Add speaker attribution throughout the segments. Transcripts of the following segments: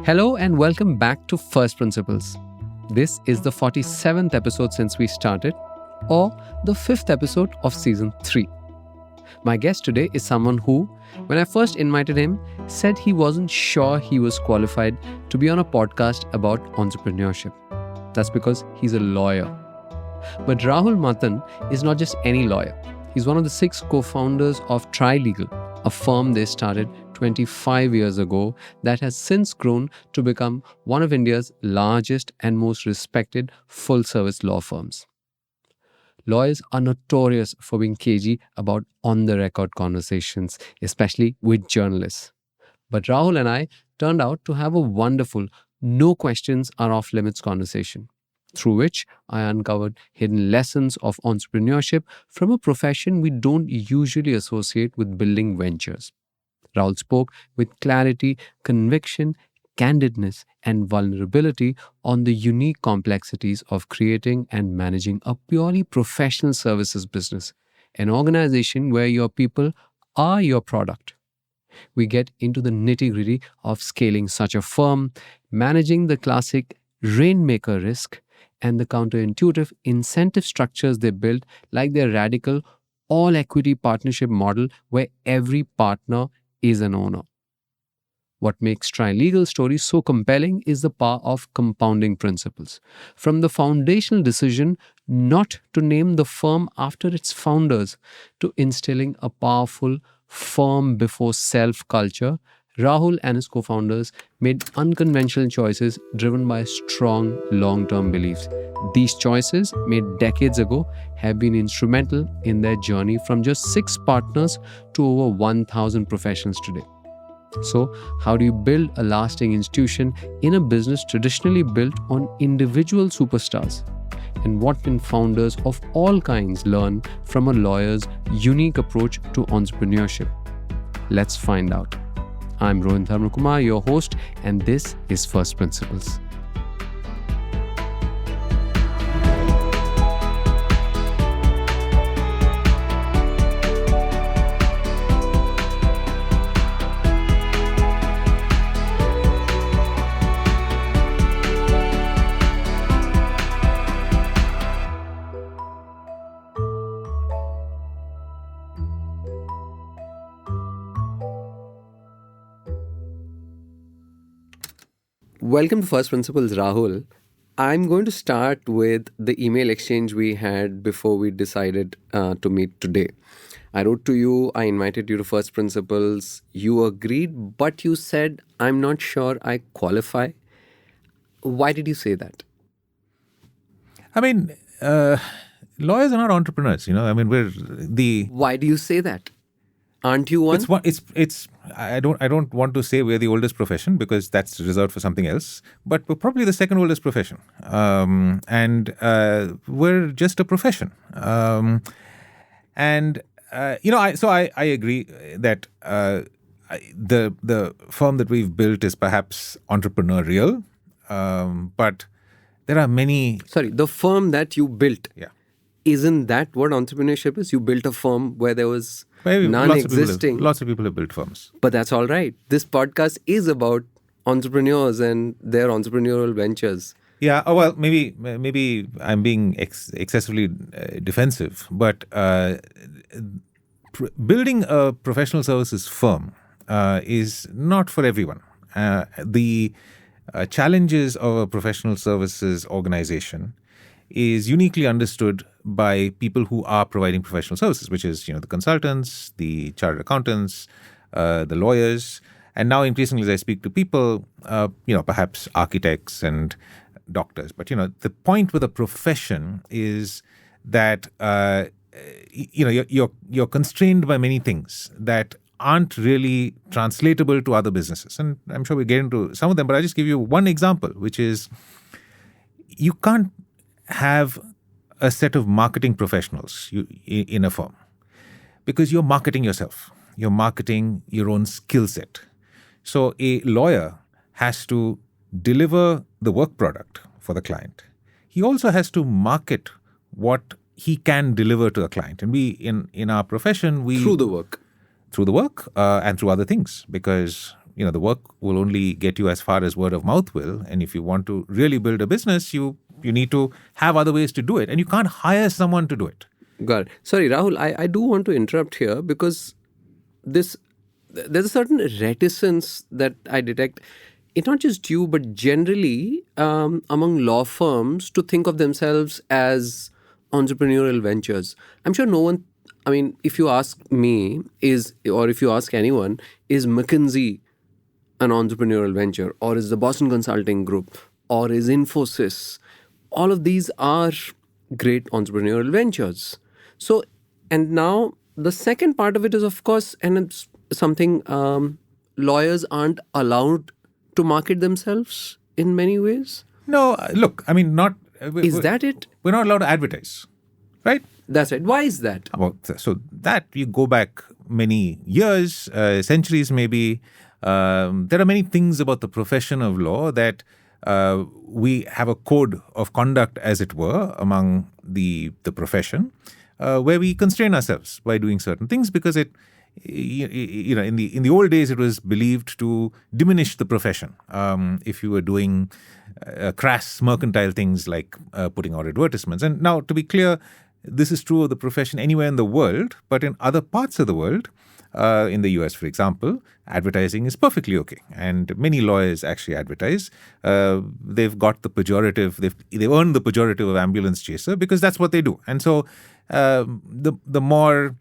Speaker 1: Hello and welcome back to First Principles. This is the 47th episode since we started, or the 5th episode of Season 3. My guest today is someone who, when I first invited him, said he wasn't sure he was qualified to be on a podcast about entrepreneurship. That's because he's a lawyer. But Rahul Matthan is not just any lawyer. He's one of the 6 co-founders of Trilegal, a firm they started 25 years ago that has since grown to become one of India's largest and most respected full-service law firms. Lawyers are notorious for being cagey about on-the-record conversations, especially with journalists. But Rahul and I turned out to have a wonderful, no questions are off-limits conversation, through which I uncovered hidden lessons of entrepreneurship from a profession we don't usually associate with building ventures. Rahul spoke with clarity, conviction, candidness, and vulnerability on the unique complexities of creating and managing a purely professional services business, an organization where your people are your product. We get into the nitty-gritty of scaling such a firm, managing the classic rainmaker risk, and the counterintuitive incentive structures they built, like their radical all-equity partnership model where every partner is an owner. What makes Trilegal story so compelling is the power of compounding principles. From the foundational decision not to name the firm after its founders to instilling a powerful firm before self culture, Rahul and his co-founders made unconventional choices driven by strong long-term beliefs. These choices, made decades ago, have been instrumental in their journey from just 6 partners to over 1,000 professionals today. So, how do you build a lasting institution in a business traditionally built on individual superstars? And what can founders of all kinds learn from a lawyer's unique approach to entrepreneurship? Let's find out. I'm Rohin Dharmakumar, your host, and this is First Principles. Welcome to First Principles, Rahul. I'm going to start with the email exchange we had before we decided to meet today. I wrote to you, I invited you to First Principles. You agreed, but you said, I'm not sure I qualify. Why did you say that?
Speaker 2: I mean, lawyers are not entrepreneurs, we're the...
Speaker 1: Why do you say that? Aren't you one?
Speaker 2: I don't want to say we're the oldest profession because that's reserved for something else, but we're probably the second oldest profession. And we're just a profession. I agree that the firm that we've built is perhaps entrepreneurial, but there are many...
Speaker 1: Sorry, the firm that you built.
Speaker 2: Yeah.
Speaker 1: Isn't that what entrepreneurship is? You built a firm where there was none existing.
Speaker 2: Lots of people have built firms.
Speaker 1: But that's all right. This podcast is about entrepreneurs and their entrepreneurial ventures.
Speaker 2: Yeah, well, maybe I'm being excessively defensive, but building a professional services firm is not for everyone. The challenges of a professional services organization is uniquely understood by people who are providing professional services, which is, the consultants, the chartered accountants, the lawyers, and now increasingly as I speak to people, perhaps architects and doctors. But, the point with a profession is that, you're constrained by many things that aren't really translatable to other businesses. And I'm sure we get into some of them, but I'll just give you one example, which is you can't have a set of marketing professionals in a firm because you're marketing yourself. You're marketing your own skill set. So a lawyer has to deliver the work product for the client. He also has to market what he can deliver to the client. And we, in our profession, we...
Speaker 1: Through the work.
Speaker 2: And through other things, because the work will only get you as far as word of mouth will. And if you want to really build a business, you need to have other ways to do it. And you can't hire someone to do it.
Speaker 1: Got it. Sorry, Rahul, I do want to interrupt here because there's a certain reticence that I detect, it's not just you, but generally among law firms to think of themselves as entrepreneurial ventures. I'm sure no one, I mean, if you ask me, or if you ask anyone, is McKinsey an entrepreneurial venture, or is the Boston Consulting Group, or is Infosys? All of these are great entrepreneurial ventures. So, and now the second part of it is, of course, and it's something lawyers aren't allowed to market themselves in many ways.
Speaker 2: No, look, I mean,
Speaker 1: is that it?
Speaker 2: We're not allowed to advertise, right?
Speaker 1: That's right. Why is that?
Speaker 2: Well, so that you go back many years, centuries maybe. There are many things about the profession of law that we have a code of conduct, as it were, among the profession, where we constrain ourselves by doing certain things because it. In the old days, it was believed to diminish the profession. If you were doing crass mercantile things like putting out advertisements. And now, to be clear, this is true of the profession anywhere in the world, but in other parts of the world, in the US, for example, advertising is perfectly okay. And many lawyers actually advertise. They've got the pejorative, they've earned the pejorative of ambulance chaser because that's what they do. And so the more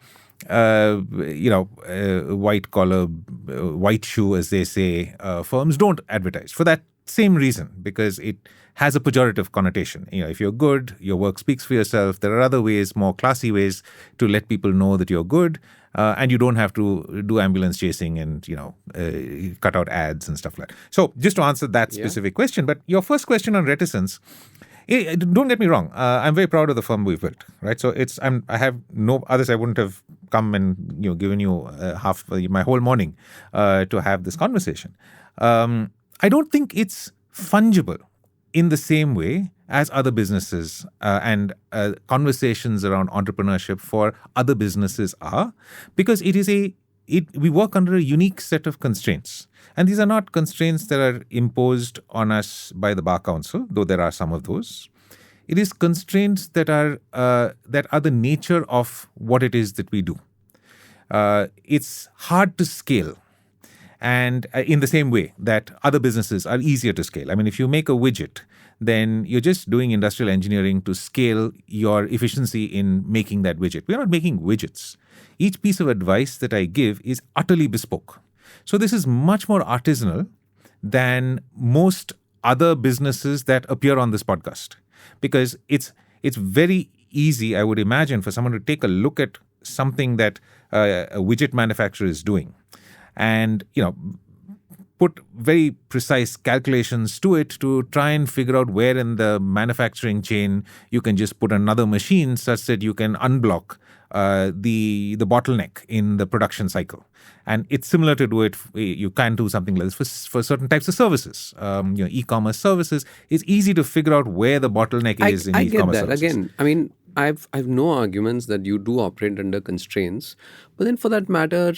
Speaker 2: white collar, white shoe, as they say, firms don't advertise for that same reason, because it has a pejorative connotation. If you're good, your work speaks for yourself. There are other ways, more classy ways, to let people know that you're good, and you don't have to do ambulance chasing and cut out ads and stuff like that. So, just to answer that specific question, but your first question on reticence. Don't get me wrong. I'm very proud of the firm we've built, right? So I have no others. I wouldn't have come and given you half my whole morning to have this conversation. I don't think it's fungible in the same way as other businesses and conversations around entrepreneurship for other businesses are, because we work under a unique set of constraints. And these are not constraints that are imposed on us by the Bar Council, though there are some of those. It is constraints that are the nature of what it is that we do. It's hard to scale. And in the same way that other businesses are easier to scale. I mean, if you make a widget, then you're just doing industrial engineering to scale your efficiency in making that widget. We're not making widgets. Each piece of advice that I give is utterly bespoke. So this is much more artisanal than most other businesses that appear on this podcast, because it's very easy, I would imagine, for someone to take a look at something that a widget manufacturer is doing and put very precise calculations to it to try and figure out where in the manufacturing chain you can just put another machine such that you can unblock the bottleneck in the production cycle. And it's similar to do it. You can do something like this for certain types of services. E-commerce services. It's easy to figure out where the bottleneck is in e-commerce services.
Speaker 1: Again, I mean, I've no arguments that you do operate under constraints, but then for that matter,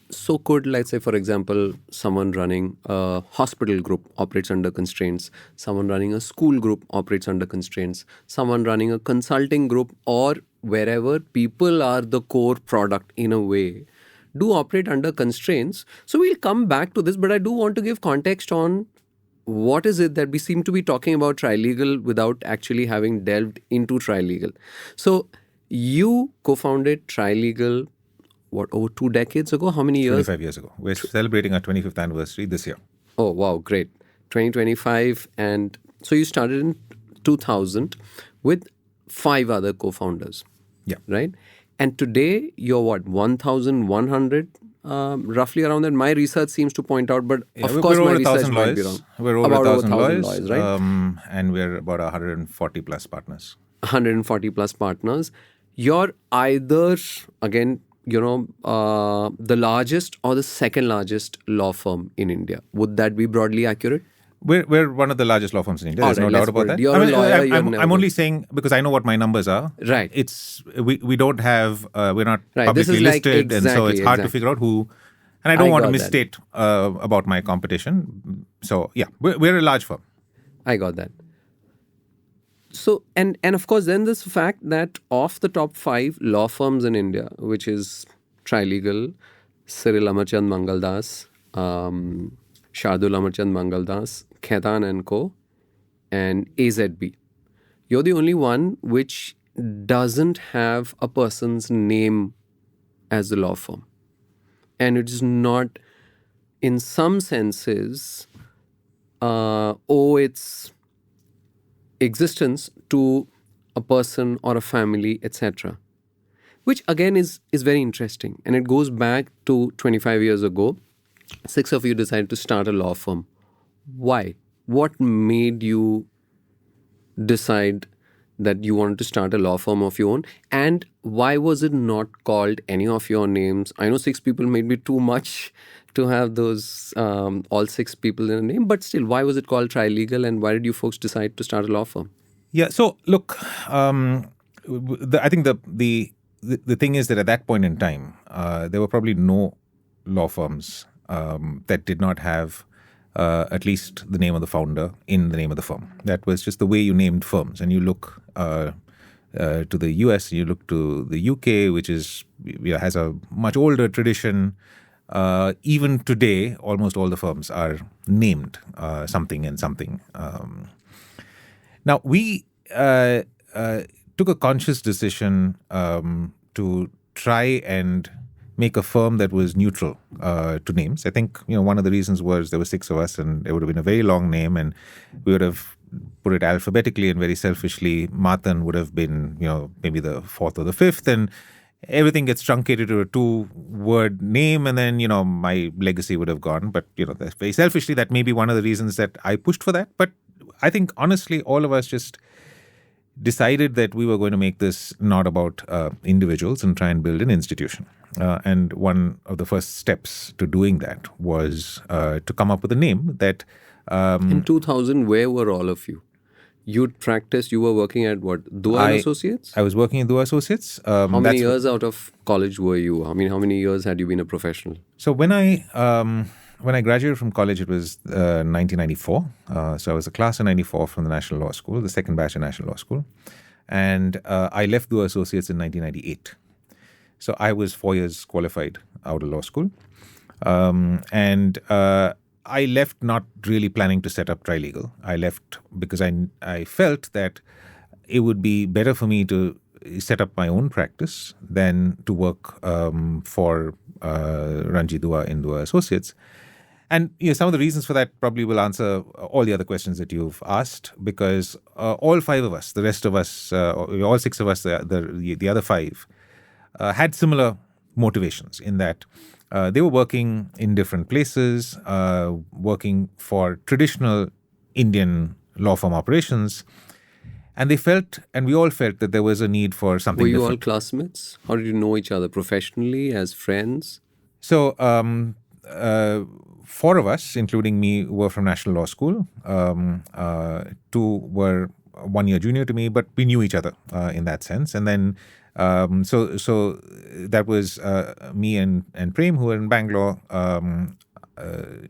Speaker 1: so could, let's say, for example, someone running a hospital group operates under constraints, someone running a school group operates under constraints, someone running a consulting group, or wherever people are the core product in a way, do operate under constraints. So we'll come back to this, but I do want to give context on what is it that we seem to be talking about Trilegal without actually having delved into Trilegal. So you co-founded Trilegal, over 2 decades ago? How many years?
Speaker 2: 25 years ago. We're celebrating our 25th anniversary this year.
Speaker 1: Oh, wow, great. 2025. And so you started in 2000 with 5 other co-founders.
Speaker 2: Yeah.
Speaker 1: Right? And today you're 1,100? Roughly around that. My research seems to point out, but of course my research might be wrong.
Speaker 2: We're over 1,000 lawyers,
Speaker 1: right?
Speaker 2: And we're about 140 plus partners.
Speaker 1: 140 plus partners. You're either, again, the largest or the second largest law firm in India. Would that be broadly accurate?
Speaker 2: We're one of the largest law firms in India. There's no doubt about that. I'm only saying because I know what my numbers are.
Speaker 1: Right.
Speaker 2: We don't have we're not publicly listed, and so it's hard to figure out who And I don't want to
Speaker 1: got that.
Speaker 2: misstate about my competition. So, yeah, we're a large firm.
Speaker 1: I got that. So, and of course, then this fact that of the top 5 law firms in India, which is Trilegal, Cyril Amarchand Mangaldas, Shardul Amarchand Mangaldas, Khaitan and Co., and AZB, you're the only one which doesn't have a person's name as the law firm. And it is not, in some senses, owe its existence to a person or a family, etc. Which again is very interesting. And it goes back to 25 years ago. 6 of you decided to start a law firm. Why? What made you decide that you wanted to start a law firm of your own? And why was it not called any of your names? I know 6 people may be too much to have those all 6 people in a name, but still, why was it called Trilegal, and why did you folks decide to start a law firm?
Speaker 2: Yeah. So look, I think the thing is that at that point in time, there were probably no law firms that did not have at least the name of the founder in the name of the firm. That was just the way you named firms. And you look to the US, you look to the UK, which has a much older tradition. Even today, almost all the firms are named something and something. Now, we took a conscious decision to try and make a firm that was neutral to names. I think one of the reasons was there were 6 of us, and it would have been a very long name, and we would have put it alphabetically, and very selfishly, Matthan would have been maybe the 4th or the 5th, and everything gets truncated to a 2-word name, and then my legacy would have gone. But very selfishly, that may be one of the reasons that I pushed for that. But I think honestly, all of us just decided that we were going to make this not about individuals and try and build an institution. And one of the first steps to doing that was to come up with a name that...
Speaker 1: In 2000, where were all of you? You'd practiced, you were working at what? Dua and Associates?
Speaker 2: I was working at Dua Associates.
Speaker 1: How many years out of college were you? I mean, how many years had you been a professional?
Speaker 2: So when I graduated from college, it was 1994. So I was a class of 94 from the National Law School, the second batch of National Law School. And I left Dua Associates in 1998. So I was 4 years qualified out of law school. And I left not really planning to set up Trilegal. I left because I felt that it would be better for me to set up my own practice than to work for Ranji Dua in Dua Associates. And some of the reasons for that probably will answer all the other questions that you've asked, because all 5 of us, the rest of us, all 6 of us, the other 5, had similar motivations in that they were working in different places, working for traditional Indian law firm operations. And they felt, and we all felt, that there was a need for something different.
Speaker 1: Were you all classmates? How did you know each other? Professionally, as friends?
Speaker 2: So 4 of us, including me, were from National Law School. 2 were 1 year junior to me, but we knew each other in that sense. And then so that was me and Prem, who were in Bangalore,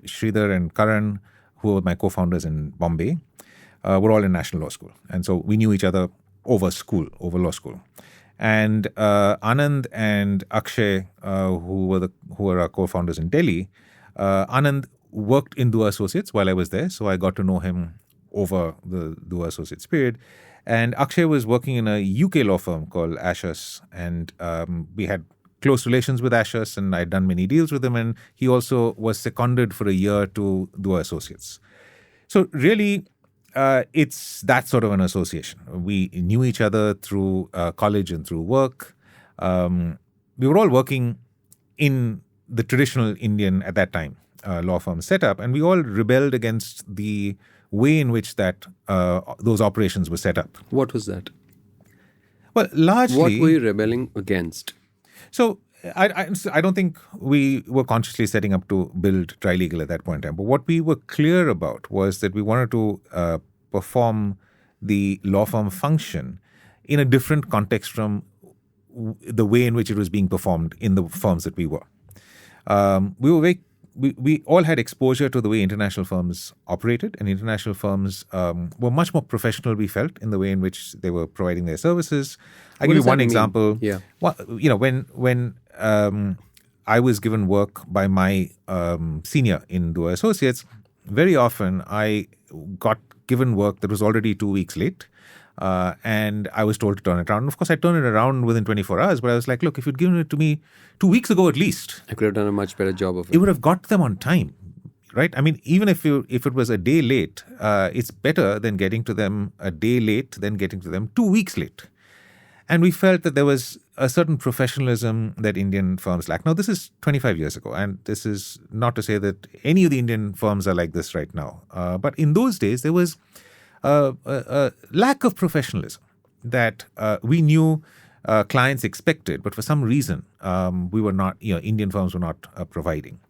Speaker 2: Sridhar and Karan, who were my co-founders in Bombay, were all in National Law School. And so we knew each other over law school. And Anand and Akshay, who were our co-founders in Delhi, Anand worked in Dua Associates while I was there, so I got to know him over the Dua Associates period. And Akshay was working in a UK law firm called Ashurst, and we had close relations with Ashurst, and I'd done many deals with him, and he also was seconded for a year to Dua Associates. So really, it's that sort of an association. We knew each other through college and through work. We were all working in the traditional Indian, at that time, law firm setup, and we all rebelled against the way in which that those operations were set up.
Speaker 1: What was that?
Speaker 2: Well, largely...
Speaker 1: What were you rebelling against?
Speaker 2: So I don't think we were consciously setting up to build Trilegal at that point in time. But what we were clear about was that we wanted to perform the law firm function in a different context from the way in which it was being performed in the firms that we were. we all had exposure to the way international firms operated, and international firms were much more professional, we felt, in the way in which they were providing their services. I'll
Speaker 1: What
Speaker 2: give you
Speaker 1: does that
Speaker 2: one
Speaker 1: mean?
Speaker 2: example.
Speaker 1: Yeah.
Speaker 2: Well, when I was given work by my senior in Dua Associates, very often I got given work that was already 2 weeks late. And I was told to turn it around. And of course, I turned it around within 24 hours. But I was like, look, if you'd given it to me 2 weeks ago at least,
Speaker 1: I could have done a much better job of
Speaker 2: it would have got them on time, right? I mean, even if it was a day late, it's better than getting to them a day late than getting to them 2 weeks late. And we felt that there was a certain professionalism that Indian firms lack. Now, this is 25 years ago, and this is not to say that any of the Indian firms are like this right now. But in those days, there was a lack of professionalism that we knew clients expected, but for some reason, we were not, Indian firms were not providing.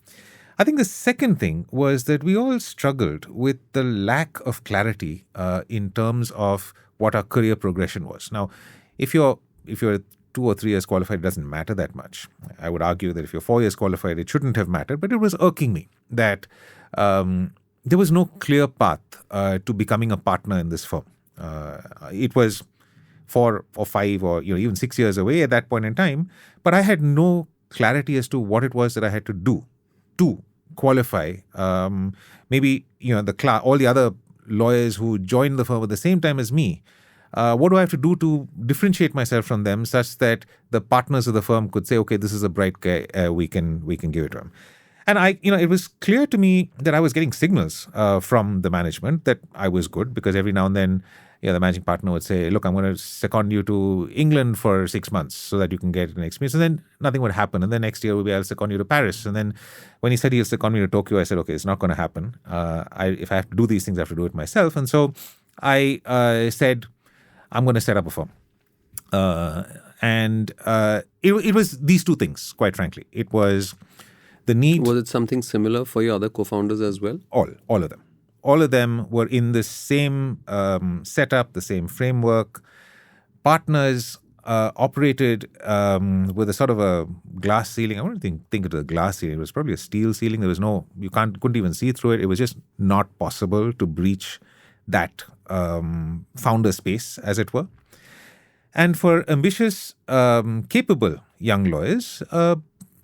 Speaker 2: I think the second thing was that we all struggled with the lack of clarity in terms of what our career progression was. Now, if you're 2 or 3 years qualified, it doesn't matter that much. I would argue that if you're 4 years qualified, it shouldn't have mattered, but it was irking me that there was no clear path to becoming a partner in this firm. It was 4 or 5 or even 6 years away at that point in time, but I had no clarity as to what it was that I had to do to qualify. Maybe all the other lawyers who joined the firm at the same time as me. What do I have to do to differentiate myself from them, such that the partners of the firm could say, okay, this is a bright guy, we can give it to him. And it was clear to me that I was getting signals from the management that I was good, because every now and then, the managing partner would say, look, I'm going to second you to England for 6 months so that you can get an experience. And then nothing would happen. And then next year, I'll second you to Paris. And then when he said he'll second me to Tokyo, I said, okay, it's not going to happen. If I have to do these things, I have to do it myself. And so I said, I'm going to set up a firm. It was these two things, quite frankly. It was the need.
Speaker 1: Was it something similar for your other co-founders as well?
Speaker 2: All of them. All of them were in the same setup, the same framework. Partners operated with a sort of a glass ceiling. I don't think it was a glass ceiling. It was probably a steel ceiling. There was couldn't even see through it. It was just not possible to breach that founder space, as it were. And for ambitious, capable young lawyers,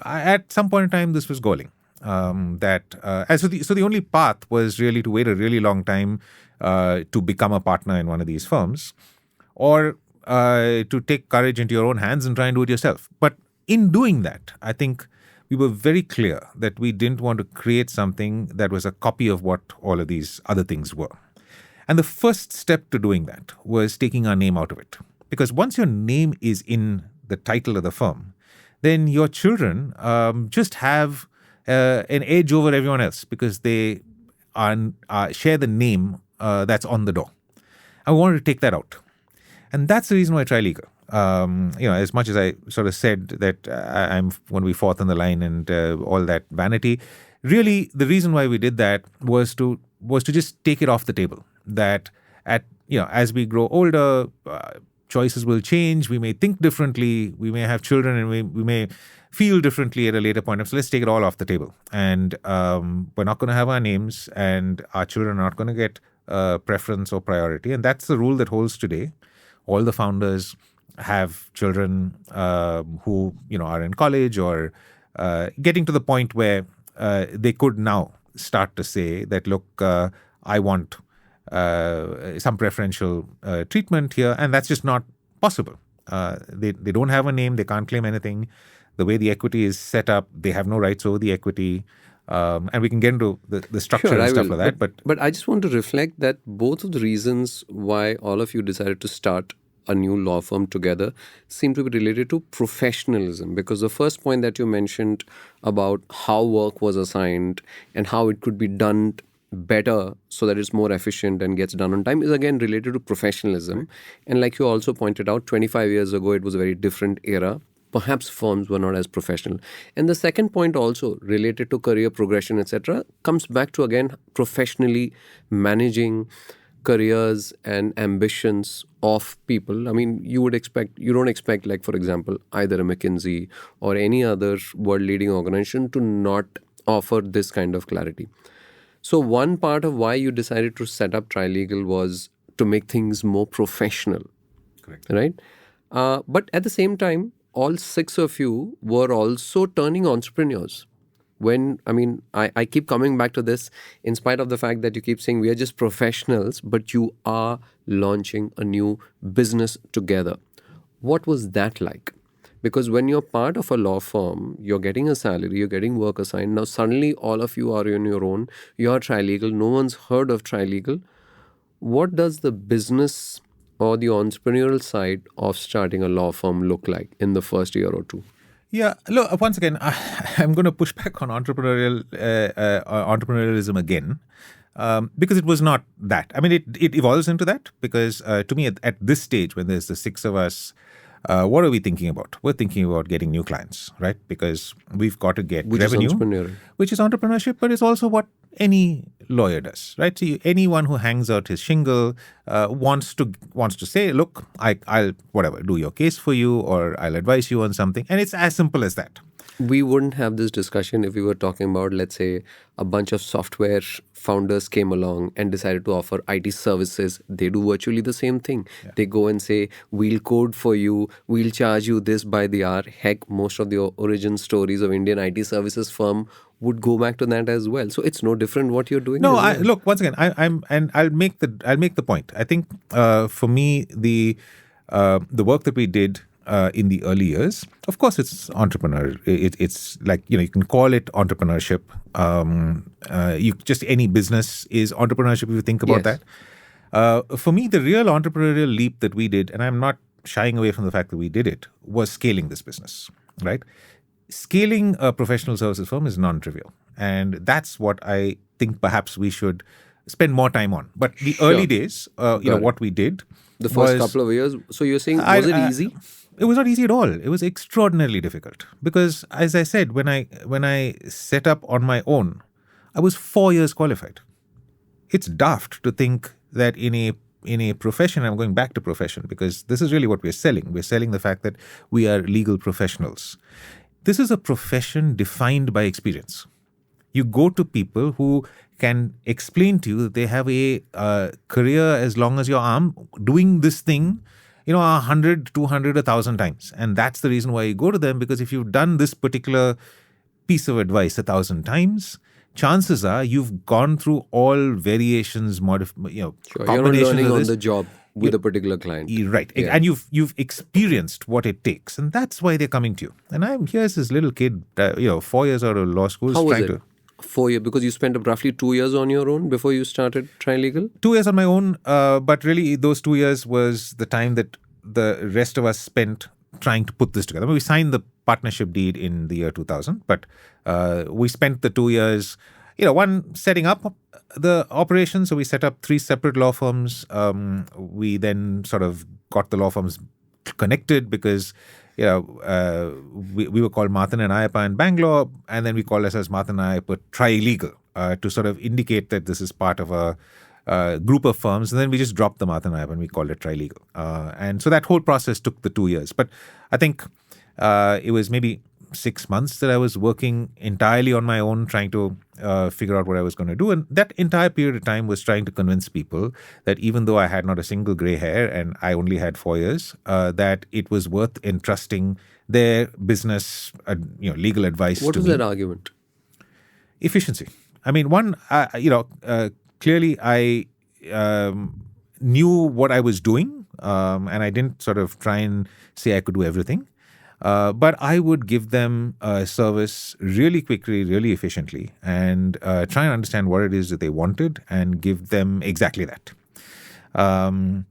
Speaker 2: at some point in time, this was galling. So the only path was really to wait a really long time to become a partner in one of these firms, or to take courage into your own hands and try and do it yourself. But in doing that, I think we were very clear that we didn't want to create something that was a copy of what all of these other things were. And the first step to doing that was taking our name out of it. Because once your name is in the title of the firm, then your children just have an edge over everyone else, because they share the name that's on the door. I wanted to take that out. And that's the reason why Trilegal. As much as I sort of said that I'm going to be fourth on the line and all that vanity, really the reason why we did that was to just take it off the table. That as we grow older, choices will change. We may think differently. We may have children, and we may feel differently at a later point. So let's take it all off the table. And we're not going to have our names, and our children are not going to get preference or priority. And that's the rule that holds today. All the founders have children who are in college or getting to the point where they could now start to say that, look, I want some preferential treatment here, and that's just not possible. They don't have a name, they can't claim anything. The way the equity is set up, they have no rights over the equity, and we can get into the structure and stuff like that.
Speaker 1: But I just want to reflect that both of the reasons why all of you decided to start a new law firm together seem to be related to professionalism, because the first point that you mentioned about how work was assigned and how it could be done better so that it's more efficient and gets done on time is again related to professionalism. Right. And like you also pointed out, 25 years ago, it was a very different era. Perhaps firms were not as professional. And the second point also related to career progression, etc., comes back to again professionally managing careers and ambitions of people. I mean, you don't expect, like, for example, either a McKinsey or any other world leading organization to not offer this kind of clarity. So one part of why you decided to set up Trilegal was to make things more professional.
Speaker 2: Correct.
Speaker 1: Right? But at the same time, all six of you were also turning entrepreneurs. I keep coming back to this in spite of the fact that you keep saying we are just professionals, but you are launching a new business together. What was that like? Because when you're part of a law firm, you're getting a salary, you're getting work assigned. Now suddenly all of you are on your own. You're Trilegal. No one's heard of Trilegal. What does the business or the entrepreneurial side of starting a law firm look like in the first year or two?
Speaker 2: Yeah, look, once again, I'm going to push back on entrepreneurialism again, because it was not that. I mean, it evolves into that because to me, at this stage, when there's the six of us, what are we thinking about? We're thinking about getting new clients, right? Because we've got to get revenue, which is entrepreneurship, but it's also what any lawyer does, right? So anyone who hangs out his shingle wants to say, look, I'll whatever, do your case for you, or I'll advise you on something, and it's as simple as that.
Speaker 1: We wouldn't have this discussion if we were talking about, let's say, a bunch of software founders came along and decided to offer IT services. They do virtually the same thing. Yeah. They go and say, we'll code for you, we'll charge you this by the hour. Heck, most of the origin stories of Indian IT services firm would go back to that as well. So it's no different what you're doing.
Speaker 2: No, look, once again, I'll make the point. I think for me, the work that we did in the early years, of course, it's entrepreneurial. It's like, you can call it entrepreneurship. Any business is entrepreneurship if you think about that. For me, the real entrepreneurial leap that we did, and I'm not shying away from the fact that we did it, was scaling this business, right? Scaling a professional services firm is non-trivial. And that's what I think perhaps we should spend more time on. But the early days, what we did.
Speaker 1: The first couple of years. So you're saying, was it easy?
Speaker 2: It was not easy at all. It was extraordinarily difficult. Because as I said, when I set up on my own, I was 4 years qualified. It's daft to think that in a profession, I'm going back to profession, because this is really what we're selling. We're selling the fact that we are legal professionals. This is a profession defined by experience. You go to people who can explain to you that they have a career as long as your arm doing this thing, 100, 200, 1,000 times. And that's the reason why you go to them, because if you've done this particular piece of advice 1,000 times, chances are you've gone through all variations, combinations.
Speaker 1: You're not learning on the job with a particular client.
Speaker 2: Right. Yeah. And you've experienced what it takes. And that's why they're coming to you. And here's this little kid, 4 years out of law school.
Speaker 1: How was it? 4 years? Because you spent roughly 2 years on your own before you started Trilegal?
Speaker 2: 2 years on my own. But really, those 2 years was the time that the rest of us spent trying to put this together. I mean, we signed the partnership deed in the year 2000, but we spent the 2 years, one, setting up the operation. So we set up 3 separate law firms. We then sort of got the law firms connected because we were called Matthan and Ayappa in Bangalore, and then we called ourselves Matthan and Ayappa Trilegal to sort of indicate that this is part of a group of firms. And then we just dropped the Matthan and Ayappa and we called it Trilegal. And so that whole process took the 2 years. But I think it was maybe 6 months that I was working entirely on my own, trying to figure out what I was going to do. And that entire period of time was trying to convince people that even though I had not a single gray hair and I only had 4 years, that it was worth entrusting their business, legal advice to me.
Speaker 1: What was that argument?
Speaker 2: Efficiency. I mean, one, clearly I knew what I was doing, and I didn't sort of try and say I could do everything. But I would give them a service really quickly, really efficiently, and try and understand what it is that they wanted and give them exactly that. I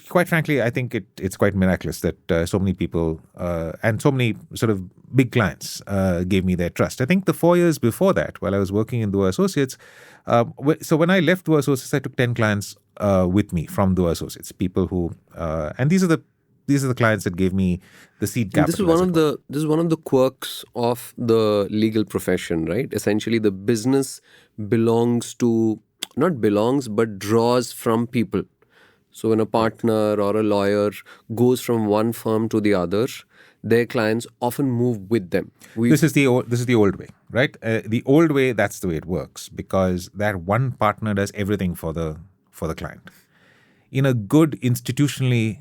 Speaker 2: quite frankly, I think it's quite miraculous that so many people and so many sort of big clients gave me their trust. I think the 4 years before that, while I was working in Dua Associates, so when I left Dua Associates, I took 10 clients with me from Dua Associates, people who, and these are the clients that gave me the seed capital.
Speaker 1: This is one of the quirks of the legal profession, right? Essentially, the business belongs to not belongs, but draws from people. So when a partner or a lawyer goes from one firm to the other, their clients often move with them.
Speaker 2: This is the old way, right? The old way, that's the way it works, because that one partner does everything for the client. In a good institutionally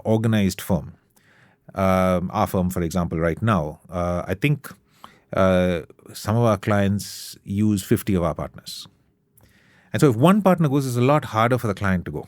Speaker 2: organized firm, our firm, for example, right now, I think some of our clients use 50 of our partners. And so if one partner goes, it's a lot harder for the client to go.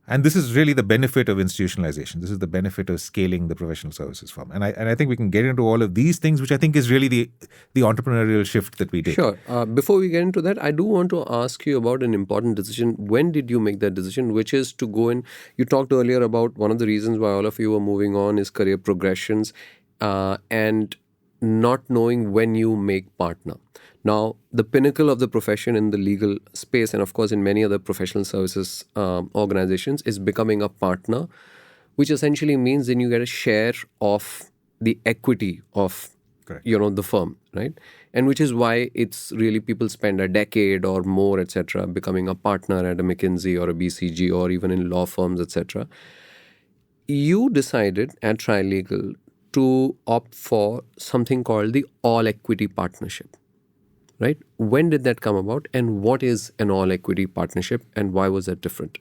Speaker 2: And this is really the benefit of institutionalization. This is the benefit of scaling the professional services firm. And I think we can get into all of these things, which I think is really the entrepreneurial shift that we did.
Speaker 1: Sure. Before we get into that, I do want to ask you about an important decision. When did you make that decision, which is to go in? You talked earlier about one of the reasons why all of you are moving on is career progressions and not knowing when you make partner. Now, the pinnacle of the profession in the legal space, and of course in many other professional services organizations, is becoming a partner, which essentially means then you get a share of the equity of the firm, right? And which is why it's really people spend a decade or more, etc., becoming a partner at a McKinsey or a BCG or even in law firms, etc. You decided at Trilegal to opt for something called the all equity partnership. Right? When did that come about, and what is an all-equity partnership, and why was that different?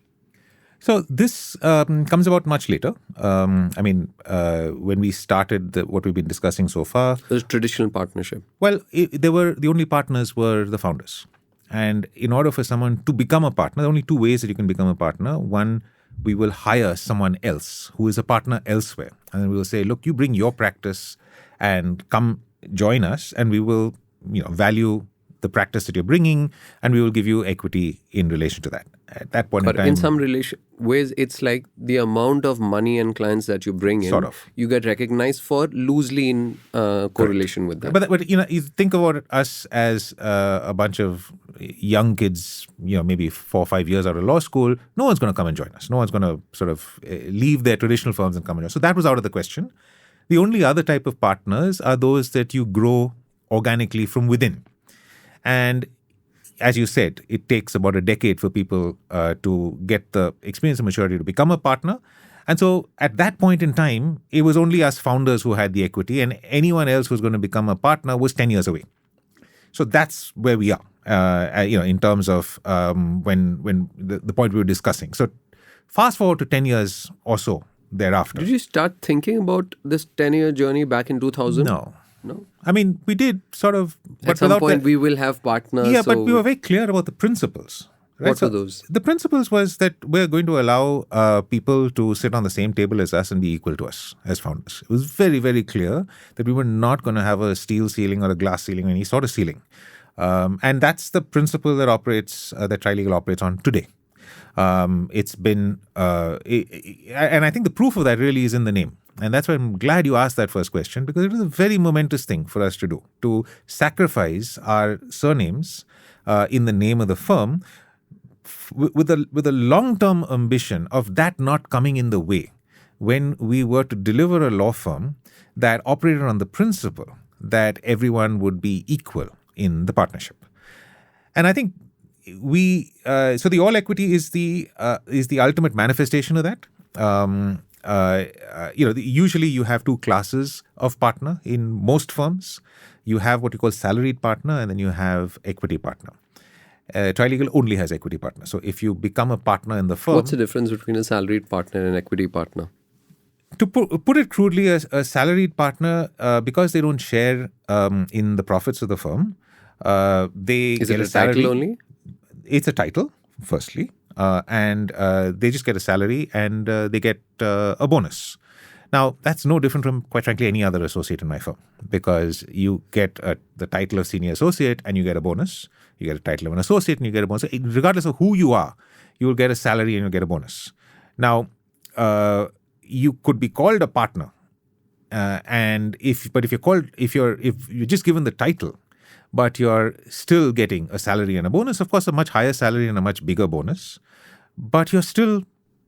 Speaker 2: So this comes about much later. When we started what we've been discussing so far,
Speaker 1: the traditional partnership.
Speaker 2: Well, the only partners were the founders, and in order for someone to become a partner, there are only two ways that you can become a partner. One, we will hire someone else who is a partner elsewhere, and then we will say, "Look, you bring your practice and come join us, and we will." Value the practice that you're bringing, and we will give you equity in relation to that. At that point in time,
Speaker 1: in some ways, it's like the amount of money and clients that you bring in,
Speaker 2: sort of,
Speaker 1: you get recognized for loosely in correlation with that.
Speaker 2: But you think about us as a bunch of young kids, maybe 4 or 5 years out of law school. No one's going to come and join us. No one's going to sort of leave their traditional firms and come and join us. So that was out of the question. The only other type of partners are those that you grow organically from within. And as you said, it takes about a decade for people to get the experience and maturity to become a partner. And so at that point in time, it was only us founders who had the equity, and anyone else who's going to become a partner was 10 years away. So that's where we are, in terms of when the point we were discussing. So fast forward to 10 years or so thereafter.
Speaker 1: Did you start thinking about this 10-year journey back in 2000?
Speaker 2: No. I mean, we did sort of.
Speaker 1: At some point, we will have partners.
Speaker 2: Yeah, but we were very clear about the principles. Right?
Speaker 1: What were those?
Speaker 2: The principles was that we're going to allow people to sit on the same table as us and be equal to us as founders. It was very, very clear that we were not going to have a steel ceiling or a glass ceiling or any sort of ceiling. And that's the principle that that Trilegal operates on today. It's been, and I think the proof of that really is in the name. And that's why I'm glad you asked that first question, because it was a very momentous thing for us to do, to sacrifice our surnames in the name of the firm with a long-term ambition of that not coming in the way when we were to deliver a law firm that operated on the principle that everyone would be equal in the partnership. And I think so the all equity is the ultimate manifestation of that. Usually you have two classes of partner in most firms. You have what you call salaried partner, and then you have equity partner. Trilegal only has equity partner. So if you become a partner in the firm...
Speaker 1: What's the difference between a salaried partner and an equity partner?
Speaker 2: To put it crudely, a salaried partner, because they don't share in the profits of the firm,
Speaker 1: Is it a title only?
Speaker 2: It's a title, firstly. And they just get a salary and they get a bonus. Now, that's no different from, quite frankly, any other associate in my firm, because you get the title of senior associate and you get a bonus. You get a title of an associate and you get a bonus. Regardless of who you are, you will get a salary and you'll get a bonus. Now, you could be called a partner, and if you're just given the title, but you're still getting a salary and a bonus, of course, a much higher salary and a much bigger bonus, but you're still,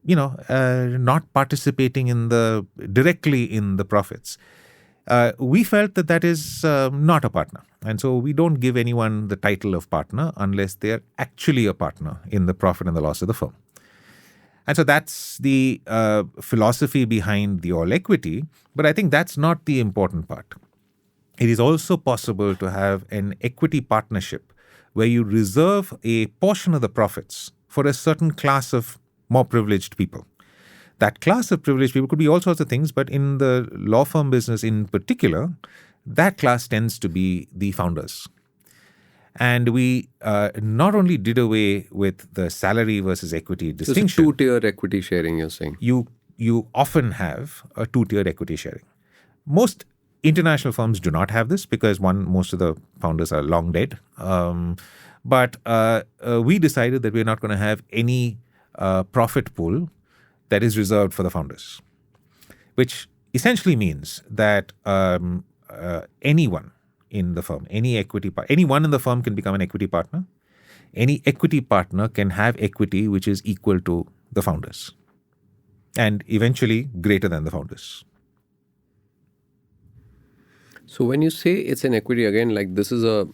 Speaker 2: not participating directly in the profits. We felt that that is not a partner. And so we don't give anyone the title of partner unless they're actually a partner in the profit and the loss of the firm. And so that's the philosophy behind the all equity. But I think that's not the important part. It is also possible to have an equity partnership where you reserve a portion of the profits for a certain class of more privileged people. That class of privileged people could be all sorts of things, but in the law firm business in particular, that class tends to be the founders. And we not only did away with the salary versus equity distinction.
Speaker 1: So it's a two-tier equity sharing, you're saying?
Speaker 2: You often have a two-tiered equity sharing. Most international firms do not have this because, one, most of the founders are long dead. But we decided that we're not going to have any profit pool that is reserved for the founders, which essentially means that anyone in the firm, anyone in the firm can become an equity partner. Any equity partner can have equity which is equal to the founders and eventually greater than the founders.
Speaker 1: So when you say it's an equity, again, like this is a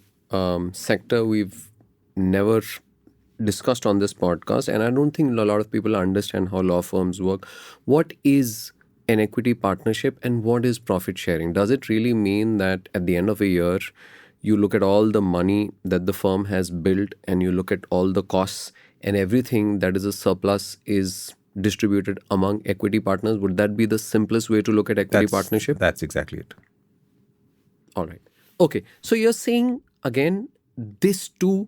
Speaker 1: sector we've never discussed on this podcast, and I don't think a lot of people understand how law firms work. What is an equity partnership and what is profit sharing? Does it really mean that at the end of a year, you look at all the money that the firm has built and you look at all the costs and everything that is a surplus is distributed among equity partners? Would that be the simplest way to look at equity partnership?
Speaker 2: That's exactly it.
Speaker 1: All right. Okay. So you're saying, again, this too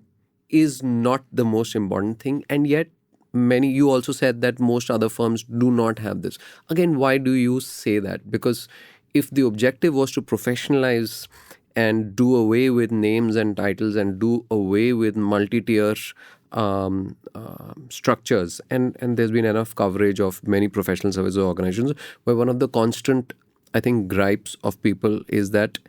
Speaker 1: is not the most important thing, and yet you also said that most other firms do not have this. Again, why do you say that? Because if the objective was to professionalize and do away with names and titles and do away with multi-tier structures, and there's been enough coverage of many professional services organizations where one of the constant, I think, gripes of people is that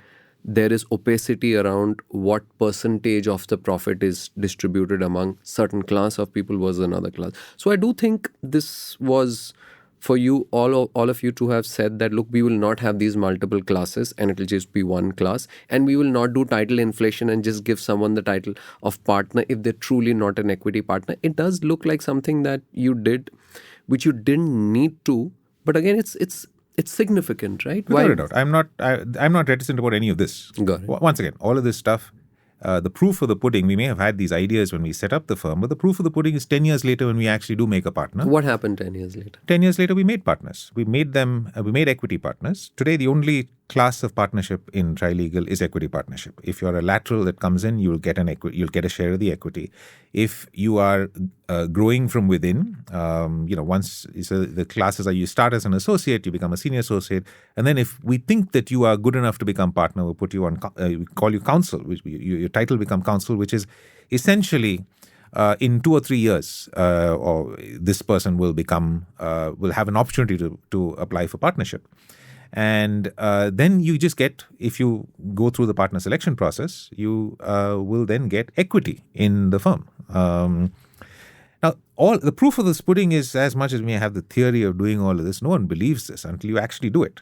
Speaker 1: there is opacity around what percentage of the profit is distributed among certain class of people versus another class. So I do think this was for you, all of you to have said that, look, we will not have these multiple classes and it will just be one class, and we will not do title inflation and just give someone the title of partner if they're truly not an equity partner. It does look like something that you did, which you didn't need to, but again, it's significant, right?
Speaker 2: Without a doubt. I'm not reticent about any of this.
Speaker 1: Got it.
Speaker 2: Once again, all of this stuff, the proof of the pudding, we may have had these ideas when we set up the firm, but the proof of the pudding is 10 years later when we actually do make a partner.
Speaker 1: What happened 10 years later?
Speaker 2: 10 years later, we made partners. We made equity partners. Today, the only class of partnership in Trilegal is equity partnership. If you're a lateral that comes in, you'll get you'll get a share of the equity. If you are growing from within, once the classes are, you start as an associate, you become a senior associate, and then if we think that you are good enough to become partner, we'll put you on, we call you counsel, which your title become counsel, which is essentially in 2 or 3 years, or this person will have an opportunity to apply for partnership. And then you just get, if you go through the partner selection process, you will then get equity in the firm. Now, all the proof of this pudding is, as much as we have the theory of doing all of this, no one believes this until you actually do it.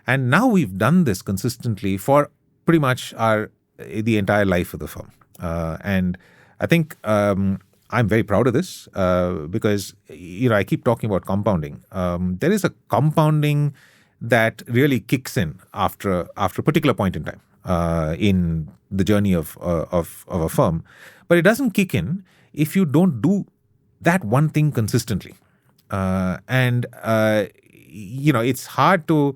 Speaker 2: And now we've done this consistently for pretty much the entire life of the firm. And I think I'm very proud of this because, I keep talking about compounding. There is a compounding that really kicks in after a particular point in time in the journey of a firm. But it doesn't kick in if you don't do that one thing consistently. It's hard to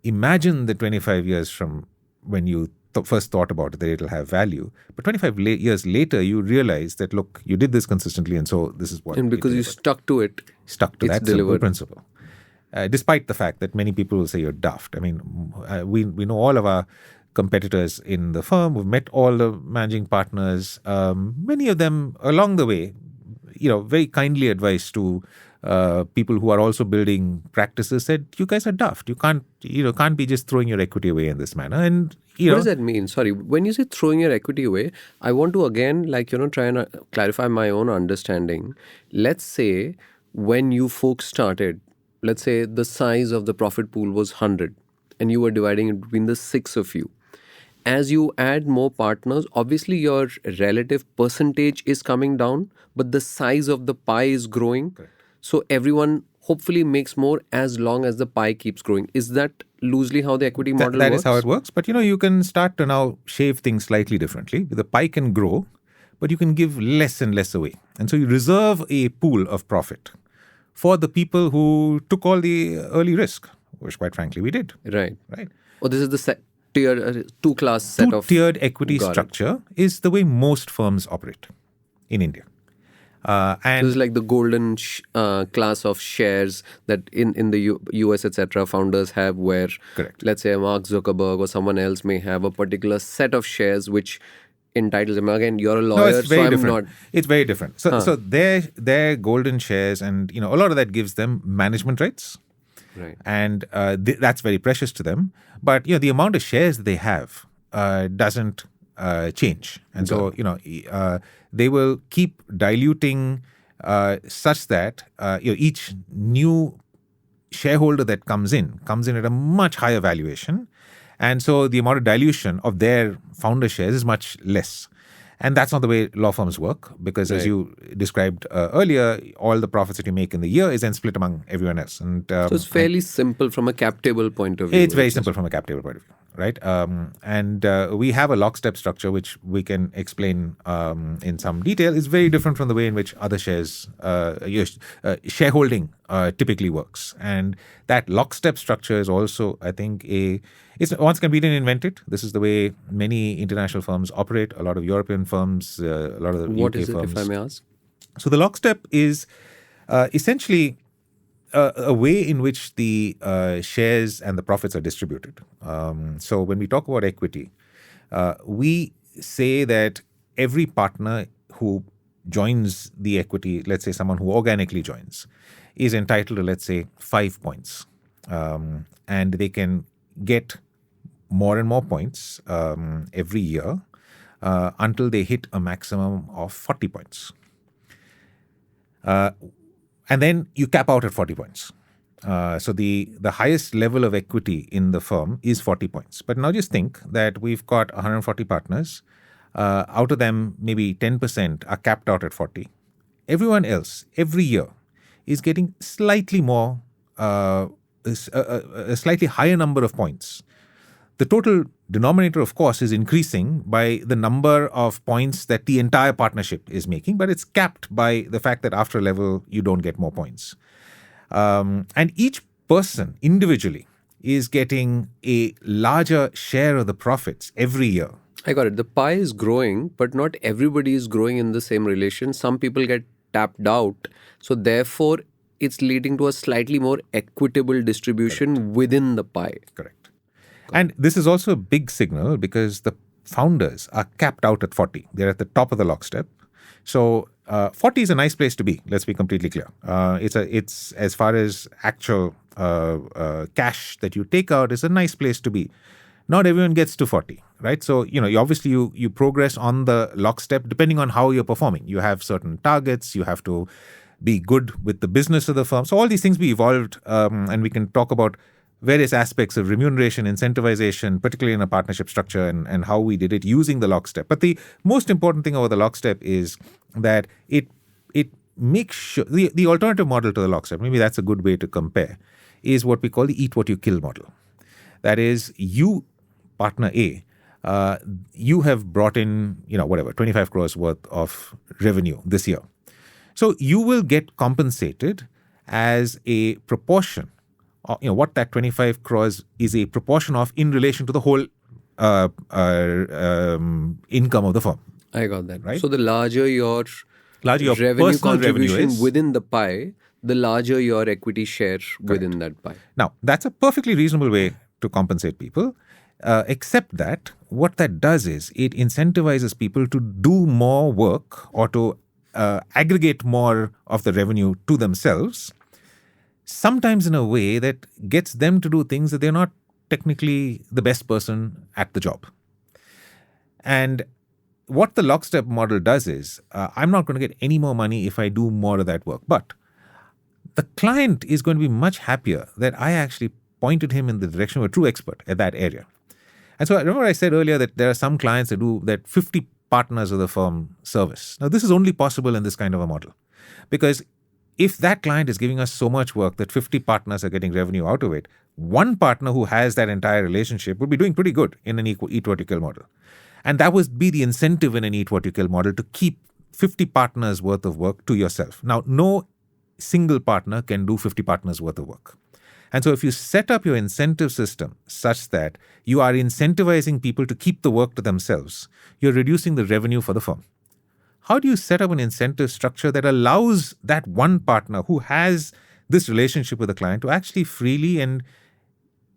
Speaker 2: imagine the 25 years from when you first thought about it that it'll have value. But 25 years later, you realize that, look, you did this consistently, and so this is what.
Speaker 1: And because you stuck to it.
Speaker 2: Stuck to that simple principle. Despite the fact that many people will say you're daft. I mean, we know all of our competitors in the firm. We've met all the managing partners. Many of them along the way, very kindly advised to people who are also building practices, said, you guys are daft. You can't be just throwing your equity away in this manner. And
Speaker 1: what does that mean? Sorry, when you say throwing your equity away, I want to again, try and clarify my own understanding. Let's say when you folks started, let's say the size of the profit pool was 100 and you were dividing it between the 6 of you. As you add more partners, obviously your relative percentage is coming down, but the size of the pie is growing.
Speaker 2: Correct.
Speaker 1: So everyone hopefully makes more as long as the pie keeps growing. Is that loosely how the equity model
Speaker 2: That
Speaker 1: works?
Speaker 2: is how it works. But you can start to now shave things slightly differently. The pie can grow, but you can give less and less away. And so you reserve a pool of profit for the people who took all the early risk, which quite frankly we did.
Speaker 1: Right.
Speaker 2: Right.
Speaker 1: Oh, this is the tier 2-class set of...
Speaker 2: Two-tiered equity
Speaker 1: Got it.
Speaker 2: structure is the way most firms operate in India. And
Speaker 1: This is like the golden class of shares that in the US, etc., founders have, where,
Speaker 2: Correct.
Speaker 1: let's say, Mark Zuckerberg or someone else may have a particular set of shares which entitles them. Again, you're a
Speaker 2: no,
Speaker 1: lawyer,
Speaker 2: it's very
Speaker 1: so I'm
Speaker 2: different.
Speaker 1: not...
Speaker 2: It's very different. So their golden shares, and a lot of that gives them management rights.
Speaker 1: Right.
Speaker 2: And that's very precious to them. But the amount of shares that they have doesn't change, and so they will keep diluting such that each new shareholder that comes in at a much higher valuation, and so the amount of dilution of their founder shares is much less. And that's not the way law firms work, because as you described earlier, all the profits that you make in the year is then split among everyone else. And
Speaker 1: So it's fairly simple from a cap table point of view.
Speaker 2: it's very simple from a cap table point of view, right? And we have a lockstep structure, which we can explain in some detail. It's very different from the way in which other shareholding typically works. And that lockstep structure is also, I think, it's once been invented. This is the way many international firms operate. A lot of European firms, a lot of the
Speaker 1: What
Speaker 2: UK
Speaker 1: is it,
Speaker 2: firms.
Speaker 1: if I may ask?
Speaker 2: So the lockstep is essentially a way in which the shares and the profits are distributed. So when we talk about equity, we say that every partner who joins the equity, let's say someone who organically joins, is entitled to, let's say, 5 points. And they can get more and more points every year until they hit a maximum of 40 points. And then you cap out at 40 points. So the highest level of equity in the firm is 40 points. But now just think that we've got 140 partners. Out of them, maybe 10% are capped out at 40. Everyone else, every year, is getting slightly more, a slightly higher number of points. The total denominator, of course, is increasing by the number of points that the entire partnership is making, but it's capped by the fact that after a level, you don't get more points. And each person individually is getting a larger share of the profits every year.
Speaker 1: I got it. The pie is growing, but not everybody is growing in the same relation. Some people get tapped out. So therefore, it's leading to a slightly more equitable distribution within the pie.
Speaker 2: Correct. And this is also a big signal because the founders are capped out at 40. They're at the top of the lockstep. So 40 is a nice place to be. Let's be completely clear. It's as far as actual cash that you take out, is a nice place to be. Not everyone gets to 40, right? So you progress on the lockstep depending on how you're performing. You have certain targets. You have to be good with the business of the firm. So all these things we evolved, and we can talk about various aspects of remuneration, incentivization, particularly in a partnership structure, and how we did it using the lockstep. But the most important thing about the lockstep is that it makes sure the alternative model to the lockstep, maybe that's a good way to compare, is what we call the eat what you kill model. That is, you, partner A, you have brought in 25 crores worth of revenue this year. So you will get compensated as a proportion. What that 25 crores is a proportion of in relation to the whole income of the firm.
Speaker 1: I got that.
Speaker 2: Right?
Speaker 1: So the larger your revenue contribution within the pie, the larger your equity share within that pie.
Speaker 2: Now, that's a perfectly reasonable way to compensate people, except that what that does is it incentivizes people to do more work or to aggregate more of the revenue to themselves, sometimes in a way that gets them to do things that they're not technically the best person at the job. And what the lockstep model does is, I'm not going to get any more money if I do more of that work. But the client is going to be much happier that I actually pointed him in the direction of a true expert at that area. And so I remember I said earlier that there are some clients that do that 50 partners of the firm service. Now, this is only possible in this kind of a model, because if that client is giving us so much work that 50 partners are getting revenue out of it, one partner who has that entire relationship would be doing pretty good in an eat what you kill model. And that would be the incentive in an eat what you kill model, to keep 50 partners worth of work to yourself. Now, no single partner can do 50 partners worth of work. And so if you set up your incentive system such that you are incentivizing people to keep the work to themselves, you're reducing the revenue for the firm. How do you set up an incentive structure that allows that one partner who has this relationship with the client to actually freely and,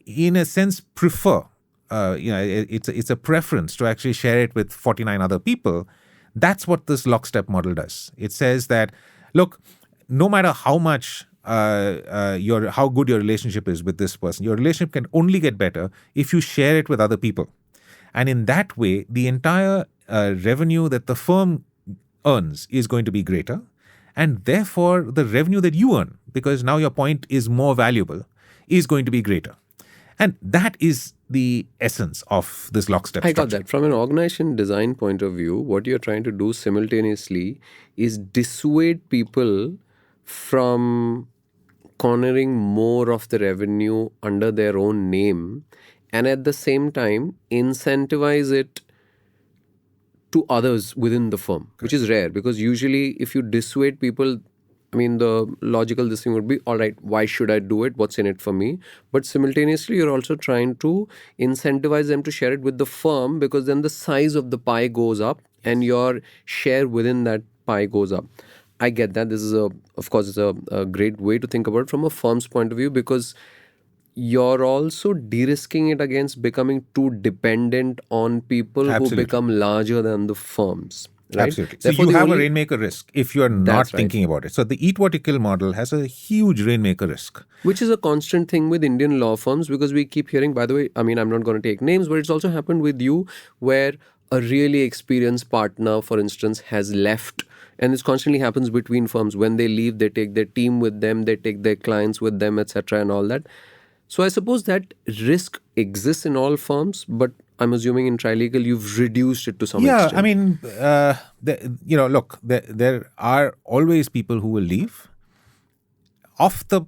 Speaker 2: in a sense, prefer, it's a preference to actually share it with 49 other people? That's what this lockstep model does. It says that, look, no matter how much how good your relationship is with this person, your relationship can only get better if you share it with other people. And in that way, the entire revenue that the firm earns is going to be greater. And therefore, the revenue that you earn, because now your point is more valuable, is going to be greater. And that is the essence of this lockstep structure.
Speaker 1: I got that. From an organization design point of view, what you're trying to do simultaneously is dissuade people from cornering more of the revenue under their own name, and at the same time incentivize it to others within the firm, which is rare, because usually if you dissuade people, I mean, the logical this thing would be, all right, why should I do it? What's in it for me? But simultaneously, you're also trying to incentivize them to share it with the firm, because then the size of the pie goes up and your share within that pie goes up. I get that. This is, of course, it's a great way to think about it from a firm's point of view, because you're also de-risking it against becoming too dependent on people who become larger than the firms. Right?
Speaker 2: Absolutely. Therefore, so you have a rainmaker risk if you are not thinking about it. So the eat what you kill model has a huge rainmaker risk.
Speaker 1: Which is a constant thing with Indian law firms, because we keep hearing, by the way, I mean, I'm not going to take names, but it's also happened with you, where a really experienced partner, for instance, has left. And this constantly happens between firms. When they leave, they take their team with them, they take their clients with them, etc. and all that. So I suppose that risk exists in all firms, but I'm assuming in Trilegal you've reduced it to some extent.
Speaker 2: Yeah, I mean, look, there are always people who will leave. Of the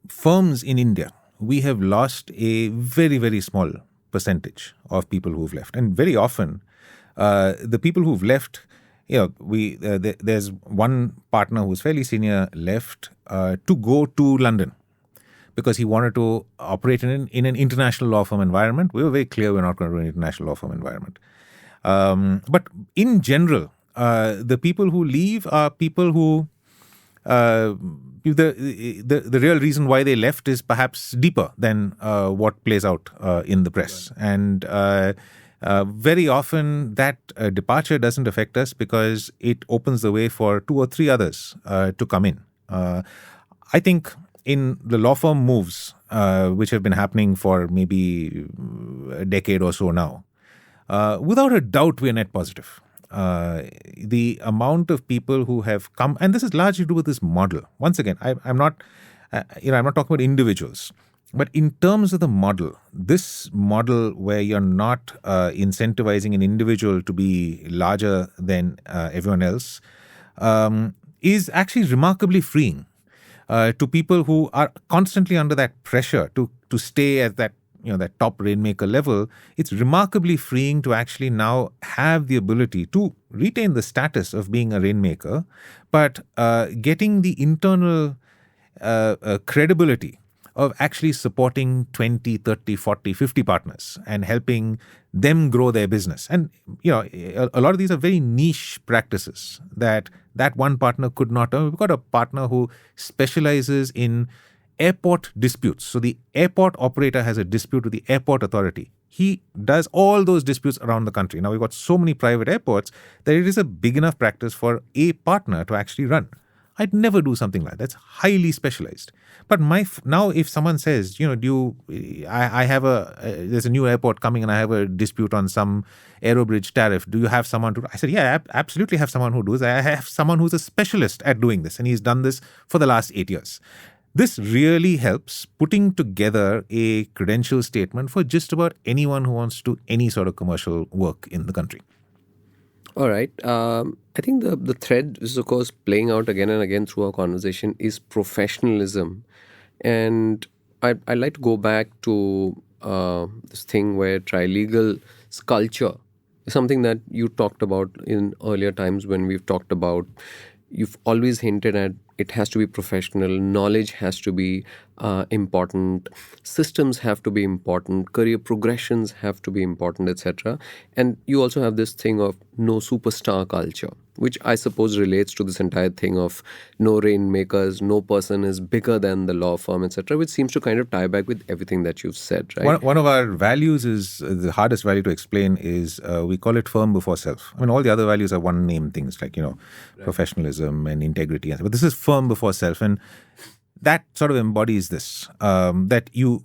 Speaker 2: firms in India, we have lost a very, very small percentage of people who've left. And very often, the people who've left, there's one partner who's fairly senior left to go to London, because he wanted to operate in an international law firm environment. We were very clear we're not going to do an international law firm environment. But in general, the people who leave are people who, the real reason why they left is perhaps deeper than what plays out in the press. And very often that departure doesn't affect us, because it opens the way for 2 or 3 others to come in. I think in the law firm moves, which have been happening for maybe a decade or so now, without a doubt, we're net positive. The amount of people who have come, and this is largely to do with this model. Once again, I'm not talking about individuals, but in terms of the model, this model where you're not incentivizing an individual to be larger than everyone else, is actually remarkably freeing. To people who are constantly under that pressure to stay at that top rainmaker level, it's remarkably freeing to actually now have the ability to retain the status of being a rainmaker, but getting the internal credibility of actually supporting 20, 30, 40, 50 partners and helping them grow their business. And, a lot of these are very niche practices that one partner could not. We've got a partner who specializes in airport disputes. So the airport operator has a dispute with the airport authority. He does all those disputes around the country. Now, we've got so many private airports that it is a big enough practice for a partner to actually run. I'd never do something like that. That's highly specialized. But now, if someone says, I have there's a new airport coming and I have a dispute on some aerobridge tariff. Do you have someone to? I said, yeah, I absolutely have someone who does. I have someone who's a specialist at doing this, and he's done this for the last 8 years. This really helps putting together a credential statement for just about anyone who wants to do any sort of commercial work in the country.
Speaker 1: All right. I think the thread is, of course, playing out again and again through our conversation is professionalism. And I'd like to go back to this thing where Trilegal's culture is something that you talked about in earlier times when we've talked about. You've always hinted at it has to be professional, knowledge has to be important, systems have to be important, career progressions have to be important, etc. And you also have this thing of no superstar culture, which I suppose relates to this entire thing of no rainmakers, no person is bigger than the law firm, etc., which seems to kind of tie back with everything that you've said, right?
Speaker 2: One of our values is the hardest value to explain is we call it firm before self. I mean, all the other values are one name things like, professionalism and integrity. But this is firm before self. And that sort of embodies this, that you,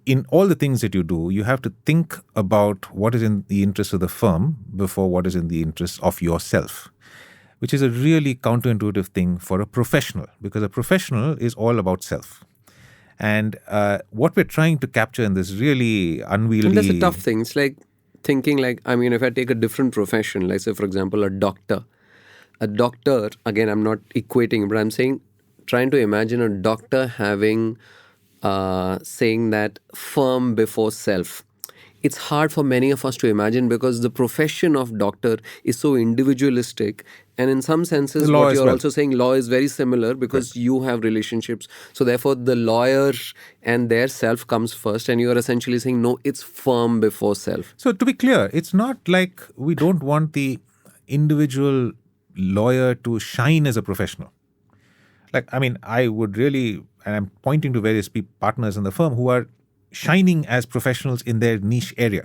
Speaker 2: in all the things that you do, you have to think about what is in the interest of the firm before what is in the interest of yourself, which is a really counterintuitive thing for a professional, because a professional is all about self. And what we're trying to capture in this really unwieldy...
Speaker 1: And that's a tough thing. It's like thinking like, I mean, if I take a different profession, like say, for example, a doctor, again, I'm not equating, but I'm saying, trying to imagine a doctor having, saying that firm before self. It's hard for many of us to imagine because the profession of doctor is so individualistic. And in some senses, what you're also saying, law is very similar because you have relationships. So therefore, the lawyer and their self comes first. And you're essentially saying, no, it's firm before self.
Speaker 2: So to be clear, it's not like we don't want the individual lawyer to shine as a professional. Like, I mean, I would really, and I'm pointing to various partners in the firm who are shining as professionals in their niche area.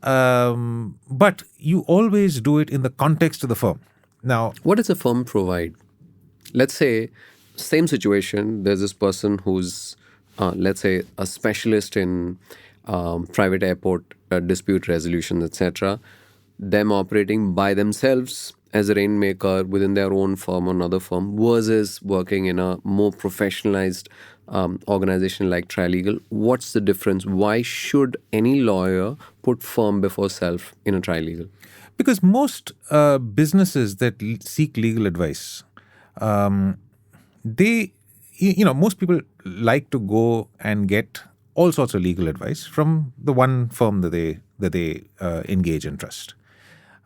Speaker 2: But you always do it in the context of the firm. Now,
Speaker 1: what does a firm provide? Let's say, same situation, there's this person who's, let's say, a specialist in private airport dispute resolution, etc. Them operating by themselves as a rainmaker within their own firm or another firm versus working in a more professionalized organization like Trilegal. What's the difference? Why should any lawyer put firm before self in a Trilegal?
Speaker 2: Because most businesses that seek legal advice, most people like to go and get all sorts of legal advice from the one firm that they engage and trust.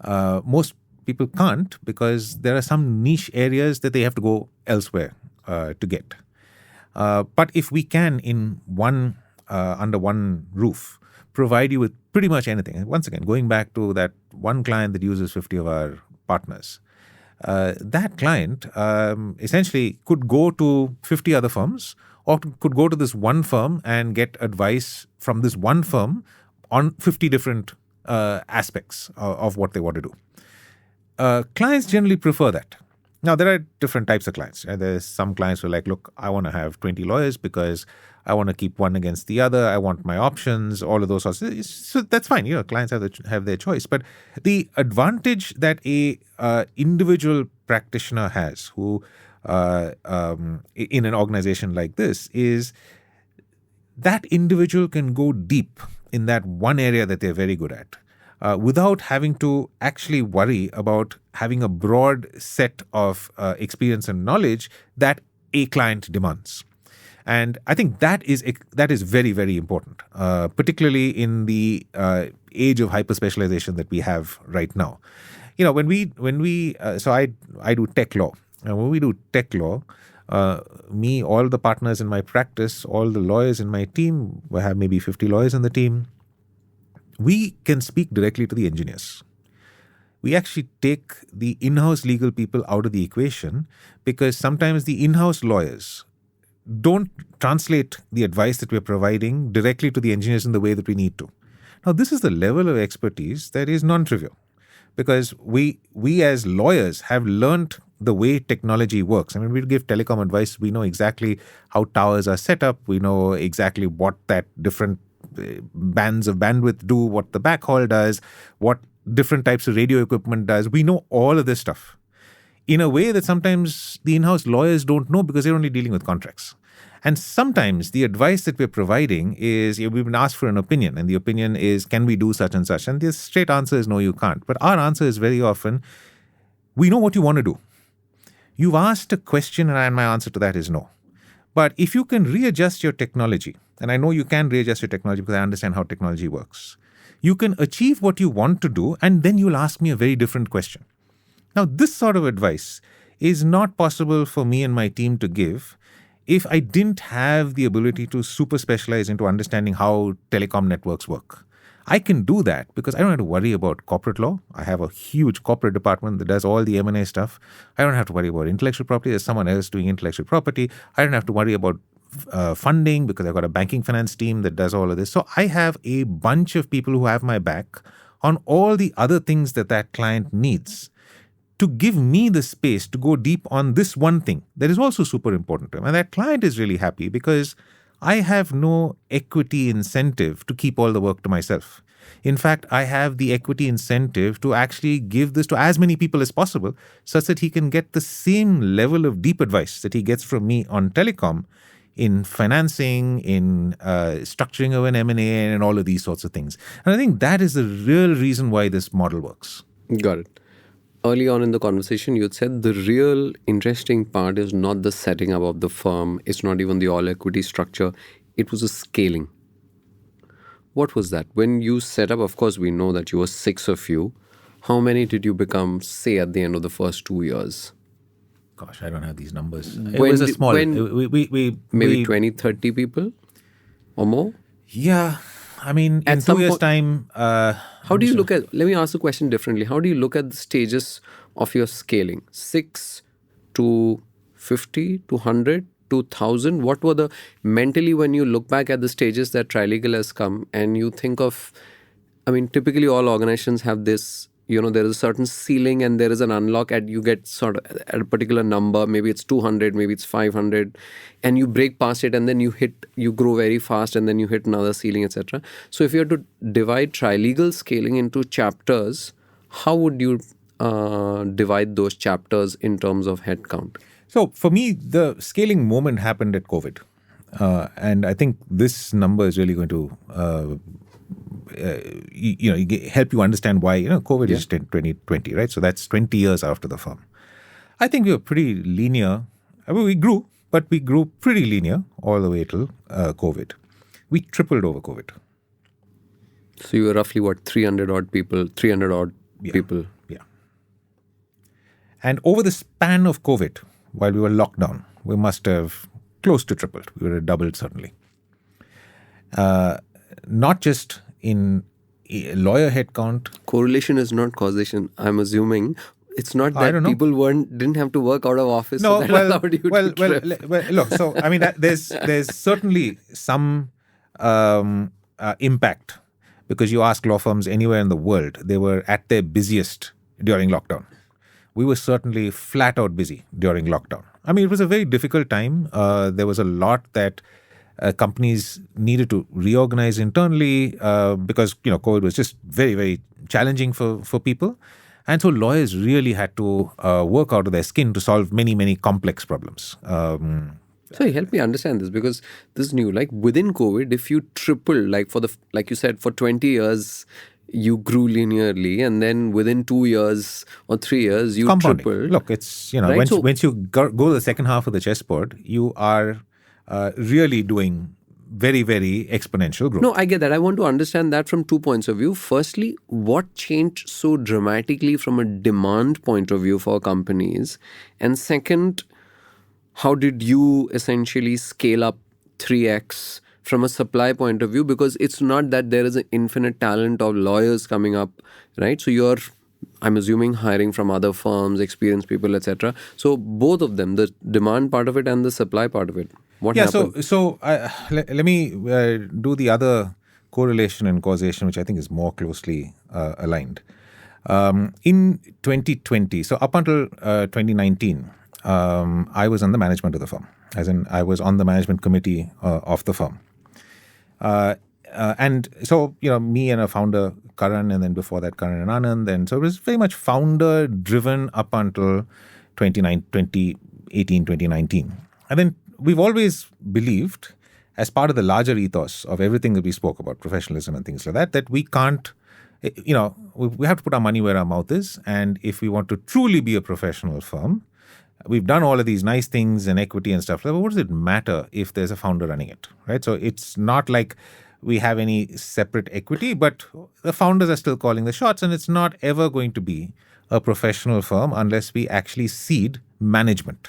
Speaker 2: Most people can't because there are some niche areas that they have to go elsewhere to get. But if we can, in one under one roof, provide you with pretty much anything. And once again, going back to that one client that uses 50 of our partners, that client essentially could go to 50 other firms or could go to this one firm and get advice from this one firm on 50 different aspects of what they want to do. Clients generally prefer that. Now, there are different types of clients. There's some clients who are like, look, I want to have 20 lawyers because I want to keep one against the other. I want my options, all of those sorts. So that's fine. Clients have their choice. But the advantage that a individual practitioner has who in an organization like this is that individual can go deep in that one area that they're very good at. Without having to actually worry about having a broad set of experience and knowledge that a client demands. And I think that is very, very important, particularly in the age of hyper-specialization that we have right now. When we so I do tech law. And when we do tech law, me, all the partners in my practice, all the lawyers in my team, we have maybe 50 lawyers in the team, we can speak directly to the engineers. We actually take the in-house legal people out of the equation because sometimes the in-house lawyers don't translate the advice that we're providing directly to the engineers in the way that we need to. Now, this is the level of expertise that is non-trivial because we as lawyers have learned the way technology works. I mean, we give telecom advice. We know exactly how towers are set up. We know exactly what that different bands of bandwidth do, what the backhaul does, what different types of radio equipment does. We know all of this stuff. in a way that sometimes the in-house lawyers don't know because they're only dealing with contracts. And sometimes the advice that we're providing is, we've been asked for an opinion, and the opinion is, can we do such and such? And the straight answer is, no, you can't. But our answer is very often, we know what you want to do. You've asked a question, and my answer to that is no. But if you can readjust your technology, and I know you can readjust your technology because I understand how technology works, you can achieve what you want to do, and then you'll ask me a very different question. Now, this sort of advice is not possible for me and my team to give if I didn't have the ability to super specialize into understanding how telecom networks work. I can do that because I don't have to worry about corporate law. I have a huge corporate department that does all the M&A stuff. I don't have to worry about intellectual property. There's someone else doing intellectual property. I don't have to worry about funding because I've got a banking finance team that does all of this. So I have a bunch of people who have my back on all the other things that client needs to give me the space to go deep on this one thing that is also super important to him. And that client is really happy because I have no equity incentive to keep all the work to myself. In fact, I have the equity incentive to actually give this to as many people as possible such that he can get the same level of deep advice that he gets from me on telecom in financing, in structuring of an M&A, and all of these sorts of things. And I think that is the real reason why this model works.
Speaker 1: Got it. Early on in the conversation, you had said the real interesting part is not the setting up of the firm. It's not even the all equity structure. It was a scaling. What was that? When you set up, of course, we know that you were 6 of you. How many did you become, say, at the end of the first 2 years?
Speaker 2: Gosh, I don't have these numbers. It was a small...
Speaker 1: maybe 20, 30 people or more?
Speaker 2: Yeah. I mean, in 2 years' time...
Speaker 1: how do you look at... Let me ask the question differently. How do you look at the stages of your scaling? 6 to 50 to 100 to 1,000? What were the... Mentally, when you look back at the stages that Trilegal has come and you think of... I mean, typically all organizations have this... there is a certain ceiling and there is an unlock and you get sort of at a particular number. Maybe it's 200, maybe it's 500, and you break past it and then you grow very fast and then you hit another ceiling, etc. So if you had to divide Trilegal scaling into chapters, how would you divide those chapters in terms of headcount?
Speaker 2: So for me, the scaling moment happened at COVID. And I think this number is really going to... help you understand why, COVID is 2020, right? So that's 20 years after the firm. I think we were pretty linear. I mean, we grew, but we grew pretty linear all the way till COVID. We tripled over COVID.
Speaker 1: So you were roughly, 300 odd people?
Speaker 2: Yeah. And over the span of COVID, while we were locked down, we must have close to tripled. We would have doubled, certainly. Not just in lawyer headcount.
Speaker 1: Correlation is not causation. I'm assuming it's not that people didn't have to work out of office.
Speaker 2: No,
Speaker 1: so that allowed you to
Speaker 2: look. So I mean, there's certainly some impact because you ask law firms anywhere in the world, they were at their busiest during lockdown. We were certainly flat out busy during lockdown. I mean, it was a very difficult time. There was a lot that companies needed to reorganize internally because COVID was just very, very challenging for people. And so lawyers really had to work out of their skin to solve many, many complex problems.
Speaker 1: So help me understand this because this is new. Like within COVID, if you triple, like you said, for 20 years, you grew linearly, and then within 2 years or 3 years, you tripled.
Speaker 2: Look, it's,
Speaker 1: right?
Speaker 2: once you go to the second half of the chessboard, you are really doing very, very exponential growth.
Speaker 1: No, I get that. I want to understand that from 2 points of view. Firstly, what changed so dramatically from a demand point of view for companies? And second, how did you essentially scale up 3x from a supply point of view? Because it's not that there is an infinite talent of lawyers coming up, right? So you're, I'm assuming, hiring from other firms, experienced people, etc. So both of them, the demand part of it and the supply part of it. What happened?
Speaker 2: So let me do the other correlation and causation, which I think is more closely aligned. In 2020, so up until 2019, I was on the management of the firm. As in, I was on the management committee of the firm. And so, me and a founder, Karan, and then before that, Karan and Anand. And so it was very much founder-driven up until 2018, 2019. And then we've always believed, as part of the larger ethos of everything that we spoke about, professionalism and things like that, that we can't, we have to put our money where our mouth is. And if we want to truly be a professional firm, we've done all of these nice things and equity and stuff. But what does it matter if there's a founder running it, right? So it's not like we have any separate equity, but the founders are still calling the shots, and it's not ever going to be a professional firm unless we actually seed management,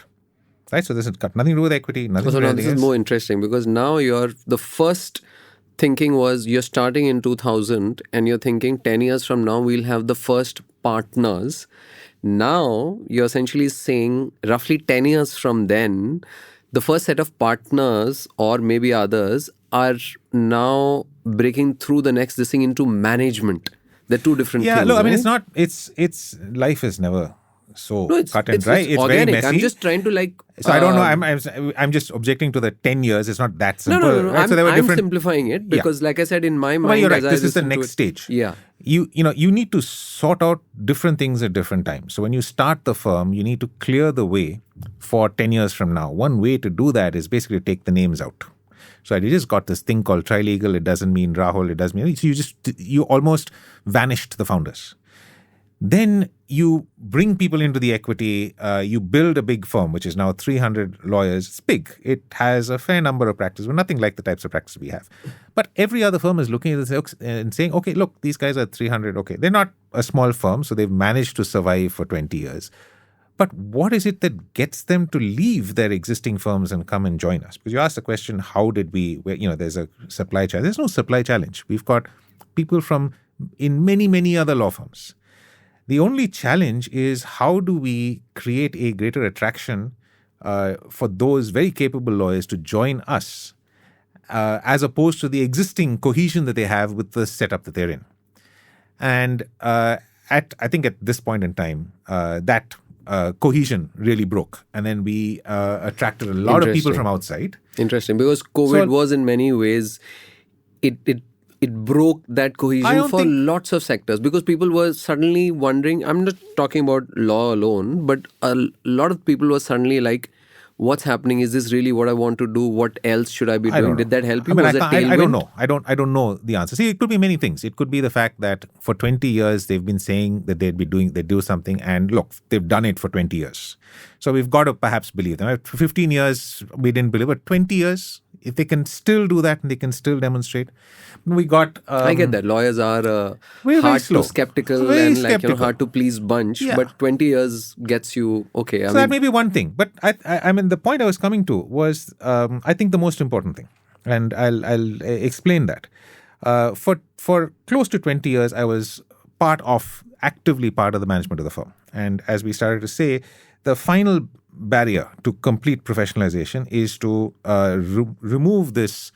Speaker 2: right? So this has got nothing to do with equity, nothing to do with
Speaker 1: this
Speaker 2: anything
Speaker 1: is
Speaker 2: else.
Speaker 1: more interesting because now the first thinking was you're starting in 2000 and you're thinking 10 years from now we'll have the first partners. Now you're essentially saying roughly 10 years from then, the first set of partners or maybe others are now breaking through the next thing into management. They're two different things.
Speaker 2: Yeah, look, I mean,
Speaker 1: right?
Speaker 2: it's not, it's life is never so
Speaker 1: No,
Speaker 2: cut and dry. It's very
Speaker 1: organic.
Speaker 2: messy.
Speaker 1: I'm just trying to
Speaker 2: So I don't know. I'm just objecting to the 10 years. It's not that simple.
Speaker 1: No.
Speaker 2: Right?
Speaker 1: I'm simplifying it because, like I said, in my mind,
Speaker 2: Well, you're right.
Speaker 1: as I
Speaker 2: This is the
Speaker 1: listen to
Speaker 2: next
Speaker 1: it-
Speaker 2: stage.
Speaker 1: Yeah.
Speaker 2: You need to sort out different things at different times. So when you start the firm, you need to clear the way for 10 years from now. One way to do that is basically take the names out. So you just got this thing called Trilegal. It doesn't mean Rahul. It doesn't mean... So you almost vanished the founders. Then you bring people into the equity. You build a big firm, which is now 300 lawyers. It's big. It has a fair number of practices, but nothing like the types of practices we have. But every other firm is looking at this and saying, okay, look, these guys are 300. Okay, they're not a small firm, so they've managed to survive for 20 years. But what is it that gets them to leave their existing firms and come and join us? Because you asked the question, how did there's a supply challenge. There's no supply challenge. We've got people in many, many other law firms. The only challenge is how do we create a greater attraction for those very capable lawyers to join us as opposed to the existing cohesion that they have with the setup that they're in. And I think at this point in time, that cohesion really broke. And then we attracted a lot of people from outside.
Speaker 1: Interesting, because COVID was in many ways, it broke that cohesion for lots of sectors because people were suddenly wondering, I'm not talking about law alone, but a lot of people were suddenly like, what's happening? Is this really what I want to do? What else should I be doing? Did that help you?
Speaker 2: I mean,
Speaker 1: was that tailwind?
Speaker 2: I don't know. I don't know the answer. See, it could be many things. It could be the fact that for 20 years they've been saying that they'd do something, and look, they've done it for 20 years. So we've got to perhaps believe them. For 15 years we didn't believe, but 20 years, if they can still do that and they can still demonstrate, we got.
Speaker 1: I get that lawyers are
Speaker 2: very
Speaker 1: hard
Speaker 2: slow.
Speaker 1: to skeptical
Speaker 2: Very
Speaker 1: and
Speaker 2: skeptical.
Speaker 1: hard to please bunch.
Speaker 2: Yeah.
Speaker 1: But 20 years gets you okay.
Speaker 2: So that may be one thing, but I mean the point I was coming to was I think the most important thing, and I'll explain that. For close to 20 years, I was actively part of the management of the firm, and as we started to say, the final barrier to complete professionalization is to remove this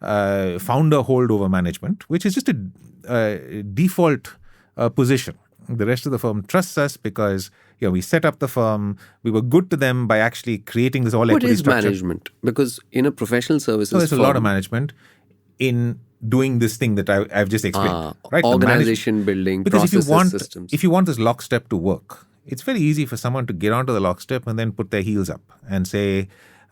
Speaker 2: founder holdover management, which is just a default position. The rest of the firm trusts us because we set up the firm. We were good to them by actually creating this all equity structure.
Speaker 1: What is management? Because in a professional services
Speaker 2: So there's
Speaker 1: firm,
Speaker 2: a lot of management in doing this thing that I've just explained. Right?
Speaker 1: Organization building,
Speaker 2: because
Speaker 1: processes, systems.
Speaker 2: if you want this lockstep to work, it's very easy for someone to get onto the lockstep and then put their heels up and say,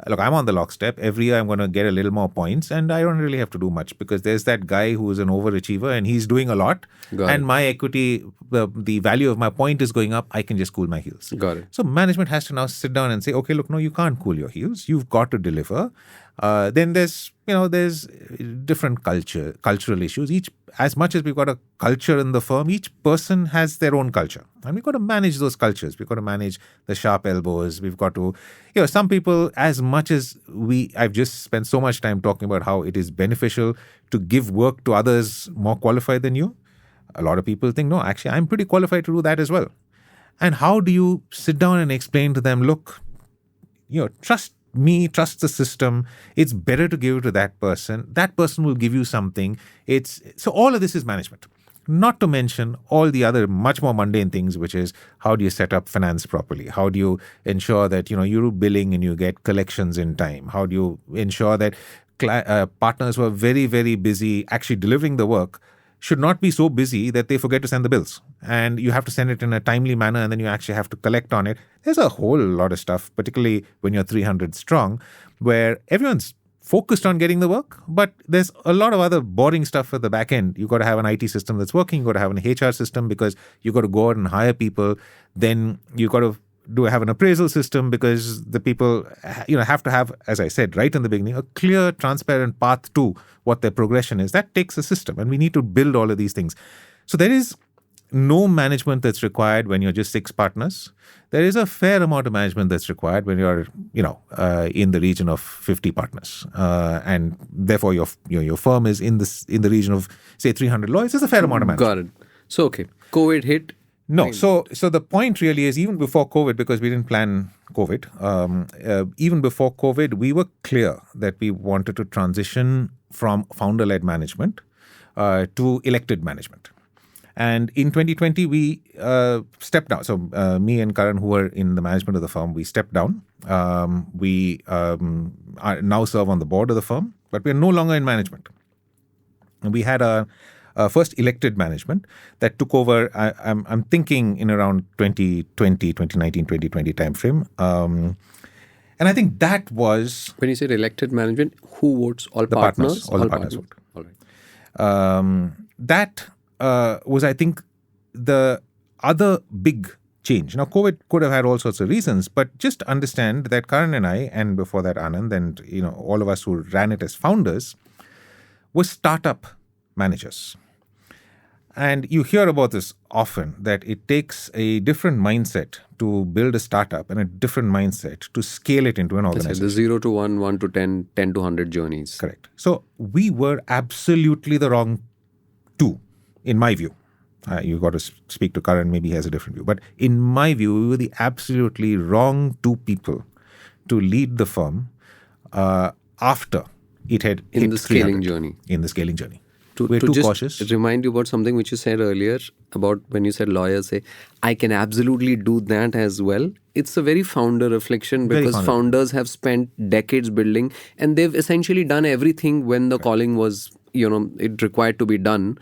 Speaker 2: look, I'm on the lockstep. Every year I'm going to get a little more points and I don't really have to do much because there's that guy who is an overachiever and he's doing a lot. And my equity, the value of my point is going up. I can just cool my heels.
Speaker 1: Got it.
Speaker 2: So management has to now sit down and say, okay, look, no, you can't cool your heels. You've got to deliver. Then there's different cultural issues. As much as we've got a culture in the firm, each person has their own culture. And we've got to manage those cultures. We've got to manage the sharp elbows. We've got to, some people, as much as I've just spent so much time talking about how it is beneficial to give work to others more qualified than you. A lot of people think, no, actually, I'm pretty qualified to do that as well. And how do you sit down and explain to them, look, trust me, trust the system. It's better to give it to that person. That person will give you something. So all of this is management. Not to mention all the other much more mundane things, which is how do you set up finance properly? How do you ensure that you do billing and you get collections in time? How do you ensure that partners who are very, very busy actually delivering the work should not be so busy that they forget to send the bills? and you have to send it in a timely manner, and then you actually have to collect on it. There's a whole lot of stuff, particularly when you're 300 strong, where everyone's focused on getting the work, but there's a lot of other boring stuff at the back end. You've got to have an IT system that's working. You've got to have an HR system because you've got to go out and hire people. Then you've got to have an appraisal system because the people have to have, as I said right in the beginning, a clear, transparent path to what their progression is. That takes a system, and we need to build all of these things. So there is no management that's required when you're just 6 partners. There is a fair amount of management that's required when you're, in the region of 50 partners, and therefore your firm is in the region of, say, 300 lawyers. There's a fair amount of management.
Speaker 1: Got it. So okay, COVID hit.
Speaker 2: No, so the point really is, even before COVID, because we didn't plan COVID, even before COVID, we were clear that we wanted to transition from founder-led management to elected management. And in 2020, we stepped down. So me and Karan, who were in the management of the firm, we stepped down. We now serve on the board of the firm, but we are no longer in management. And we had a first elected management that took over, I'm thinking in around 2019, 2020 timeframe. And I think that was...
Speaker 1: When you said elected management, who votes? All
Speaker 2: the
Speaker 1: partners?
Speaker 2: All the partners vote.
Speaker 1: All right.
Speaker 2: That was, I think, the other big change. Now, COVID could have had all sorts of reasons, but just understand that Karan and I, and before that Anand, and all of us who ran it as founders, were startup managers. And you hear about this often, that it takes a different mindset to build a startup and a different mindset to scale it into an organization.
Speaker 1: The 0 to 1, 1 to 10, 10 to 100 journeys.
Speaker 2: Correct. So we were absolutely the wrong two, in my view. You've got to speak to Karan, maybe he has a different view. But in my view, we were the absolutely wrong 2 people to lead the firm after it had hit
Speaker 1: in the scaling
Speaker 2: 300.
Speaker 1: journey.
Speaker 2: In the scaling journey.
Speaker 1: We're
Speaker 2: too
Speaker 1: just
Speaker 2: cautious.
Speaker 1: Remind you about something which you said earlier about when you said lawyers say, I can absolutely do that as well. It's a very founder reflection because founders have spent decades building, and they've essentially done everything when the calling was, it required to be done.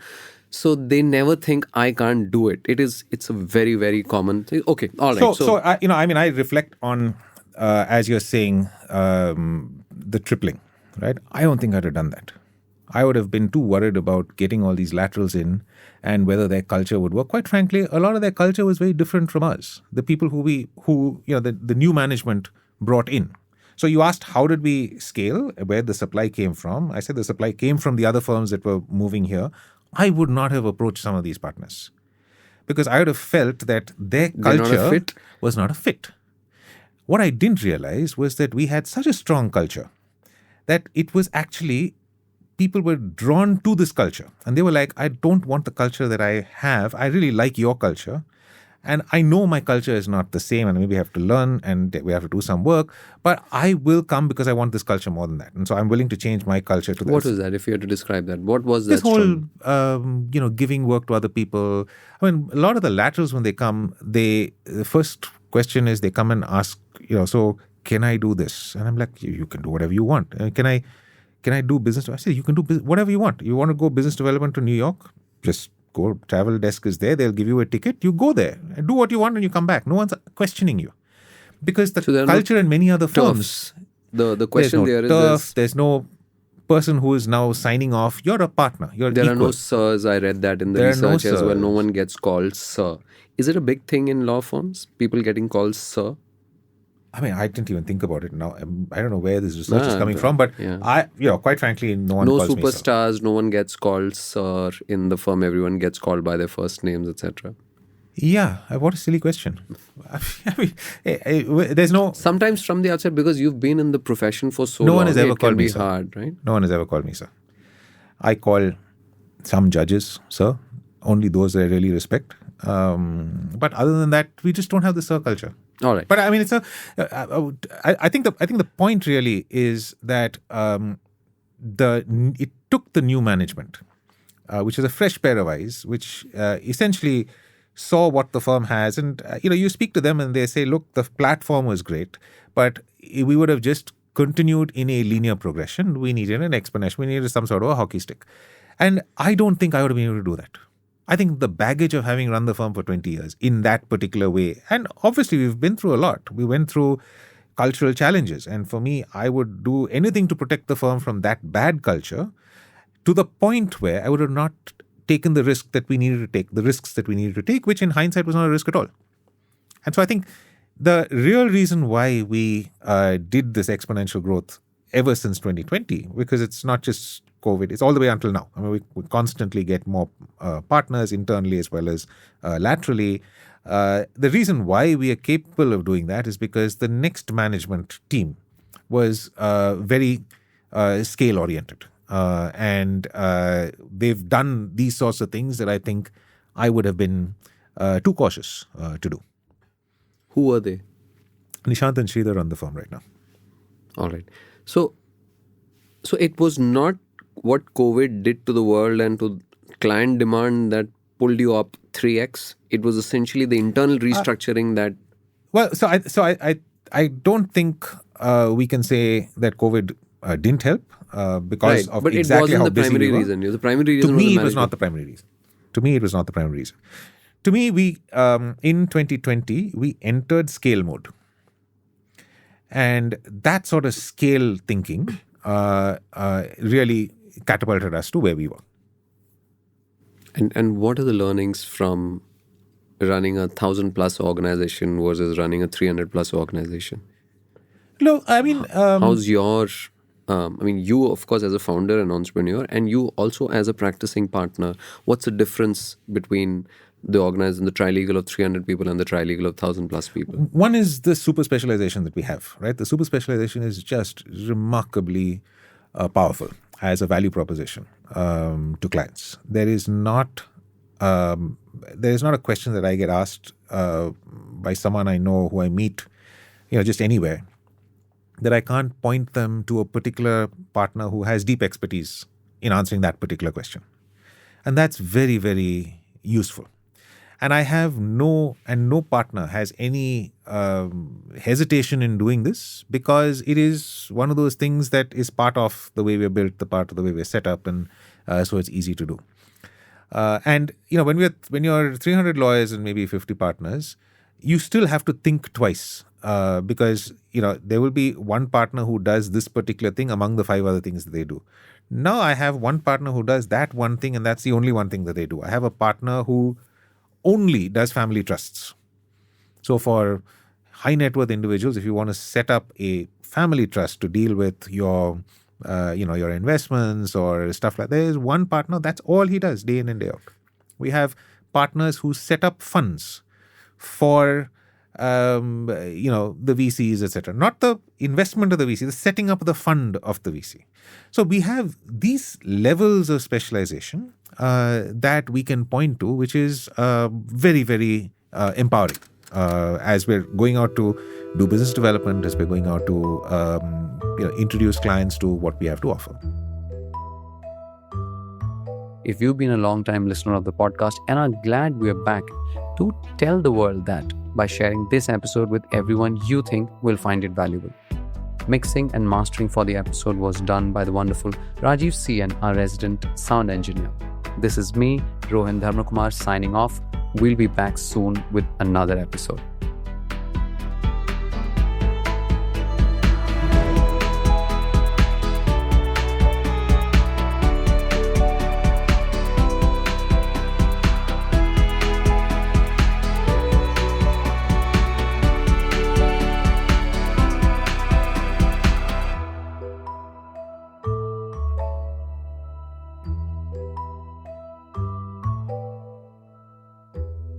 Speaker 1: So they never think I can't do it. It's a very, very common thing. Okay, all right.
Speaker 2: So I reflect on, as you're saying, the tripling, right? I don't think I'd have done that. I would have been too worried about getting all these laterals in and whether their culture would work. Quite frankly, a lot of their culture was very different from us. The people who the new management brought in. So you asked, how did we scale? Where the supply came from? I said the supply came from the other firms that were moving here. I would not have approached some of these partners because I would have felt that their culture was not a fit. What I didn't realize was that we had such a strong culture that it was actually... people were drawn to this culture, and they were like, I don't want the culture that I have. I really like your culture. And I know my culture is not the same, and maybe I have to learn and we have to do some work, but I will come because I want this culture more than that. And so I'm willing to change my culture to this.
Speaker 1: What was that, if you had to describe that? What was that?
Speaker 2: This whole, giving work to other people. I mean, a lot of the laterals, when they come, the first question is they come and ask, so can I do this? And I'm like, you can do whatever you want. Can I do business? I say, you can do whatever you want. You want to go business development to New York? Just go. Travel desk is there. They'll give you a ticket. You go there and do what you want and you come back. No one's questioning you. Because the culture in many other firms...
Speaker 1: The question there is...
Speaker 2: There's no person who is now signing off. You're a partner. You're
Speaker 1: There
Speaker 2: equal.
Speaker 1: are no sirs. I read that in the research as well. No one gets called sir. Is it a big thing in law firms? People getting called sir?
Speaker 2: I mean, I didn't even think about it now. I don't know where this research is coming from, but quite frankly, no one calls me sir.
Speaker 1: No superstars, no one gets called sir in the firm. Everyone gets called by their first names, etc.
Speaker 2: Yeah, what a silly question. There's no...
Speaker 1: Sometimes from the outside, because you've been in the profession for so long,
Speaker 2: no one has ever called me
Speaker 1: sir. Hard, right?
Speaker 2: No one has ever called me sir. I call some judges sir, only those that I really respect. But other than that, we just don't have the sir culture.
Speaker 1: All right.
Speaker 2: But I mean, it's I think the point really is that it took the new management, which is a fresh pair of eyes, which essentially saw what the firm has, and you speak to them and they say, look, the platform was great, but we would have just continued in a linear progression. We needed an exponential. We needed some sort of a hockey stick, and I don't think I would have been able to do that. I think the baggage of having run the firm for 20 years in that particular way, and obviously we've been through a lot. We went through cultural challenges. And for me, I would do anything to protect the firm from that bad culture, to the point where I would have not taken the risk that we needed to take, the risks that we needed to take, which in hindsight was not a risk at all. And so I think the real reason why we did this exponential growth ever since 2020, because it's not just COVID, it's all the way until now. I mean, we constantly get more partners internally as well as laterally. The reason why we are capable of doing that is because the next management team was very scale oriented. And they've done these sorts of things that I think I would have been too cautious to do.
Speaker 1: Who are they?
Speaker 2: Nishant and Sridhar run the firm right now.
Speaker 1: All right. So it was not what COVID did to the world and to client demand that pulled you up 3x. It was essentially the internal restructuring that.
Speaker 2: Well, I don't think we can say that COVID didn't help because of
Speaker 1: but
Speaker 2: exactly how busy we were.
Speaker 1: But it wasn't the primary reason. The primary reason
Speaker 2: to
Speaker 1: was
Speaker 2: me,
Speaker 1: the
Speaker 2: it was not the primary reason. To me, it was not the primary reason. To me, we in 2020 we entered scale mode, and that sort of scale thinking really catapulted us to where we were.
Speaker 1: And what are the learnings from running a 1,000+ organization versus running a 300+ organization?
Speaker 2: No, I mean,
Speaker 1: how's your? You of course as a founder and entrepreneur, and you also as a practicing partner. What's the difference between the organization, the Trilegal of 300 people and the Trilegal of 1,000+ people?
Speaker 2: One is the super specialization that we have, right? The super specialization is just remarkably powerful as a value proposition to clients. There is not a question that I get asked by someone I know who I meet, just anywhere, that I can't point them to a particular partner who has deep expertise in answering that particular question. And that's very, very useful. And I have no partner has any hesitation in doing this, because it is one of those things that is part of the way we're built, the part of the way we're set up, and so it's easy to do. And when you're 300 lawyers and maybe 50 partners, you still have to think twice, because there will be one partner who does this particular thing among the 5 other things that they do. Now I have one partner who does that one thing, and that's the only one thing that they do. I have a partner who only does family trusts. So for high net worth individuals, if you want to set up a family trust to deal with your investments or stuff like that, there is one partner, that's all he does day in and day out. We have partners who set up funds for the VCs, etc. Not the investment of the VC, the setting up the fund of the VC. So we have these levels of specialization that we can point to, which is very, very empowering as we're going out to do business development, as we're going out to introduce clients to what we have to offer.
Speaker 1: If you've been a long-time listener of the podcast and are glad we're back, do tell the world that by sharing this episode with everyone you think will find it valuable. Mixing and mastering for the episode was done by the wonderful Rajiv CN, our resident sound engineer. This is me, Rohin Dharmakumar, signing off. We'll be back soon with another episode.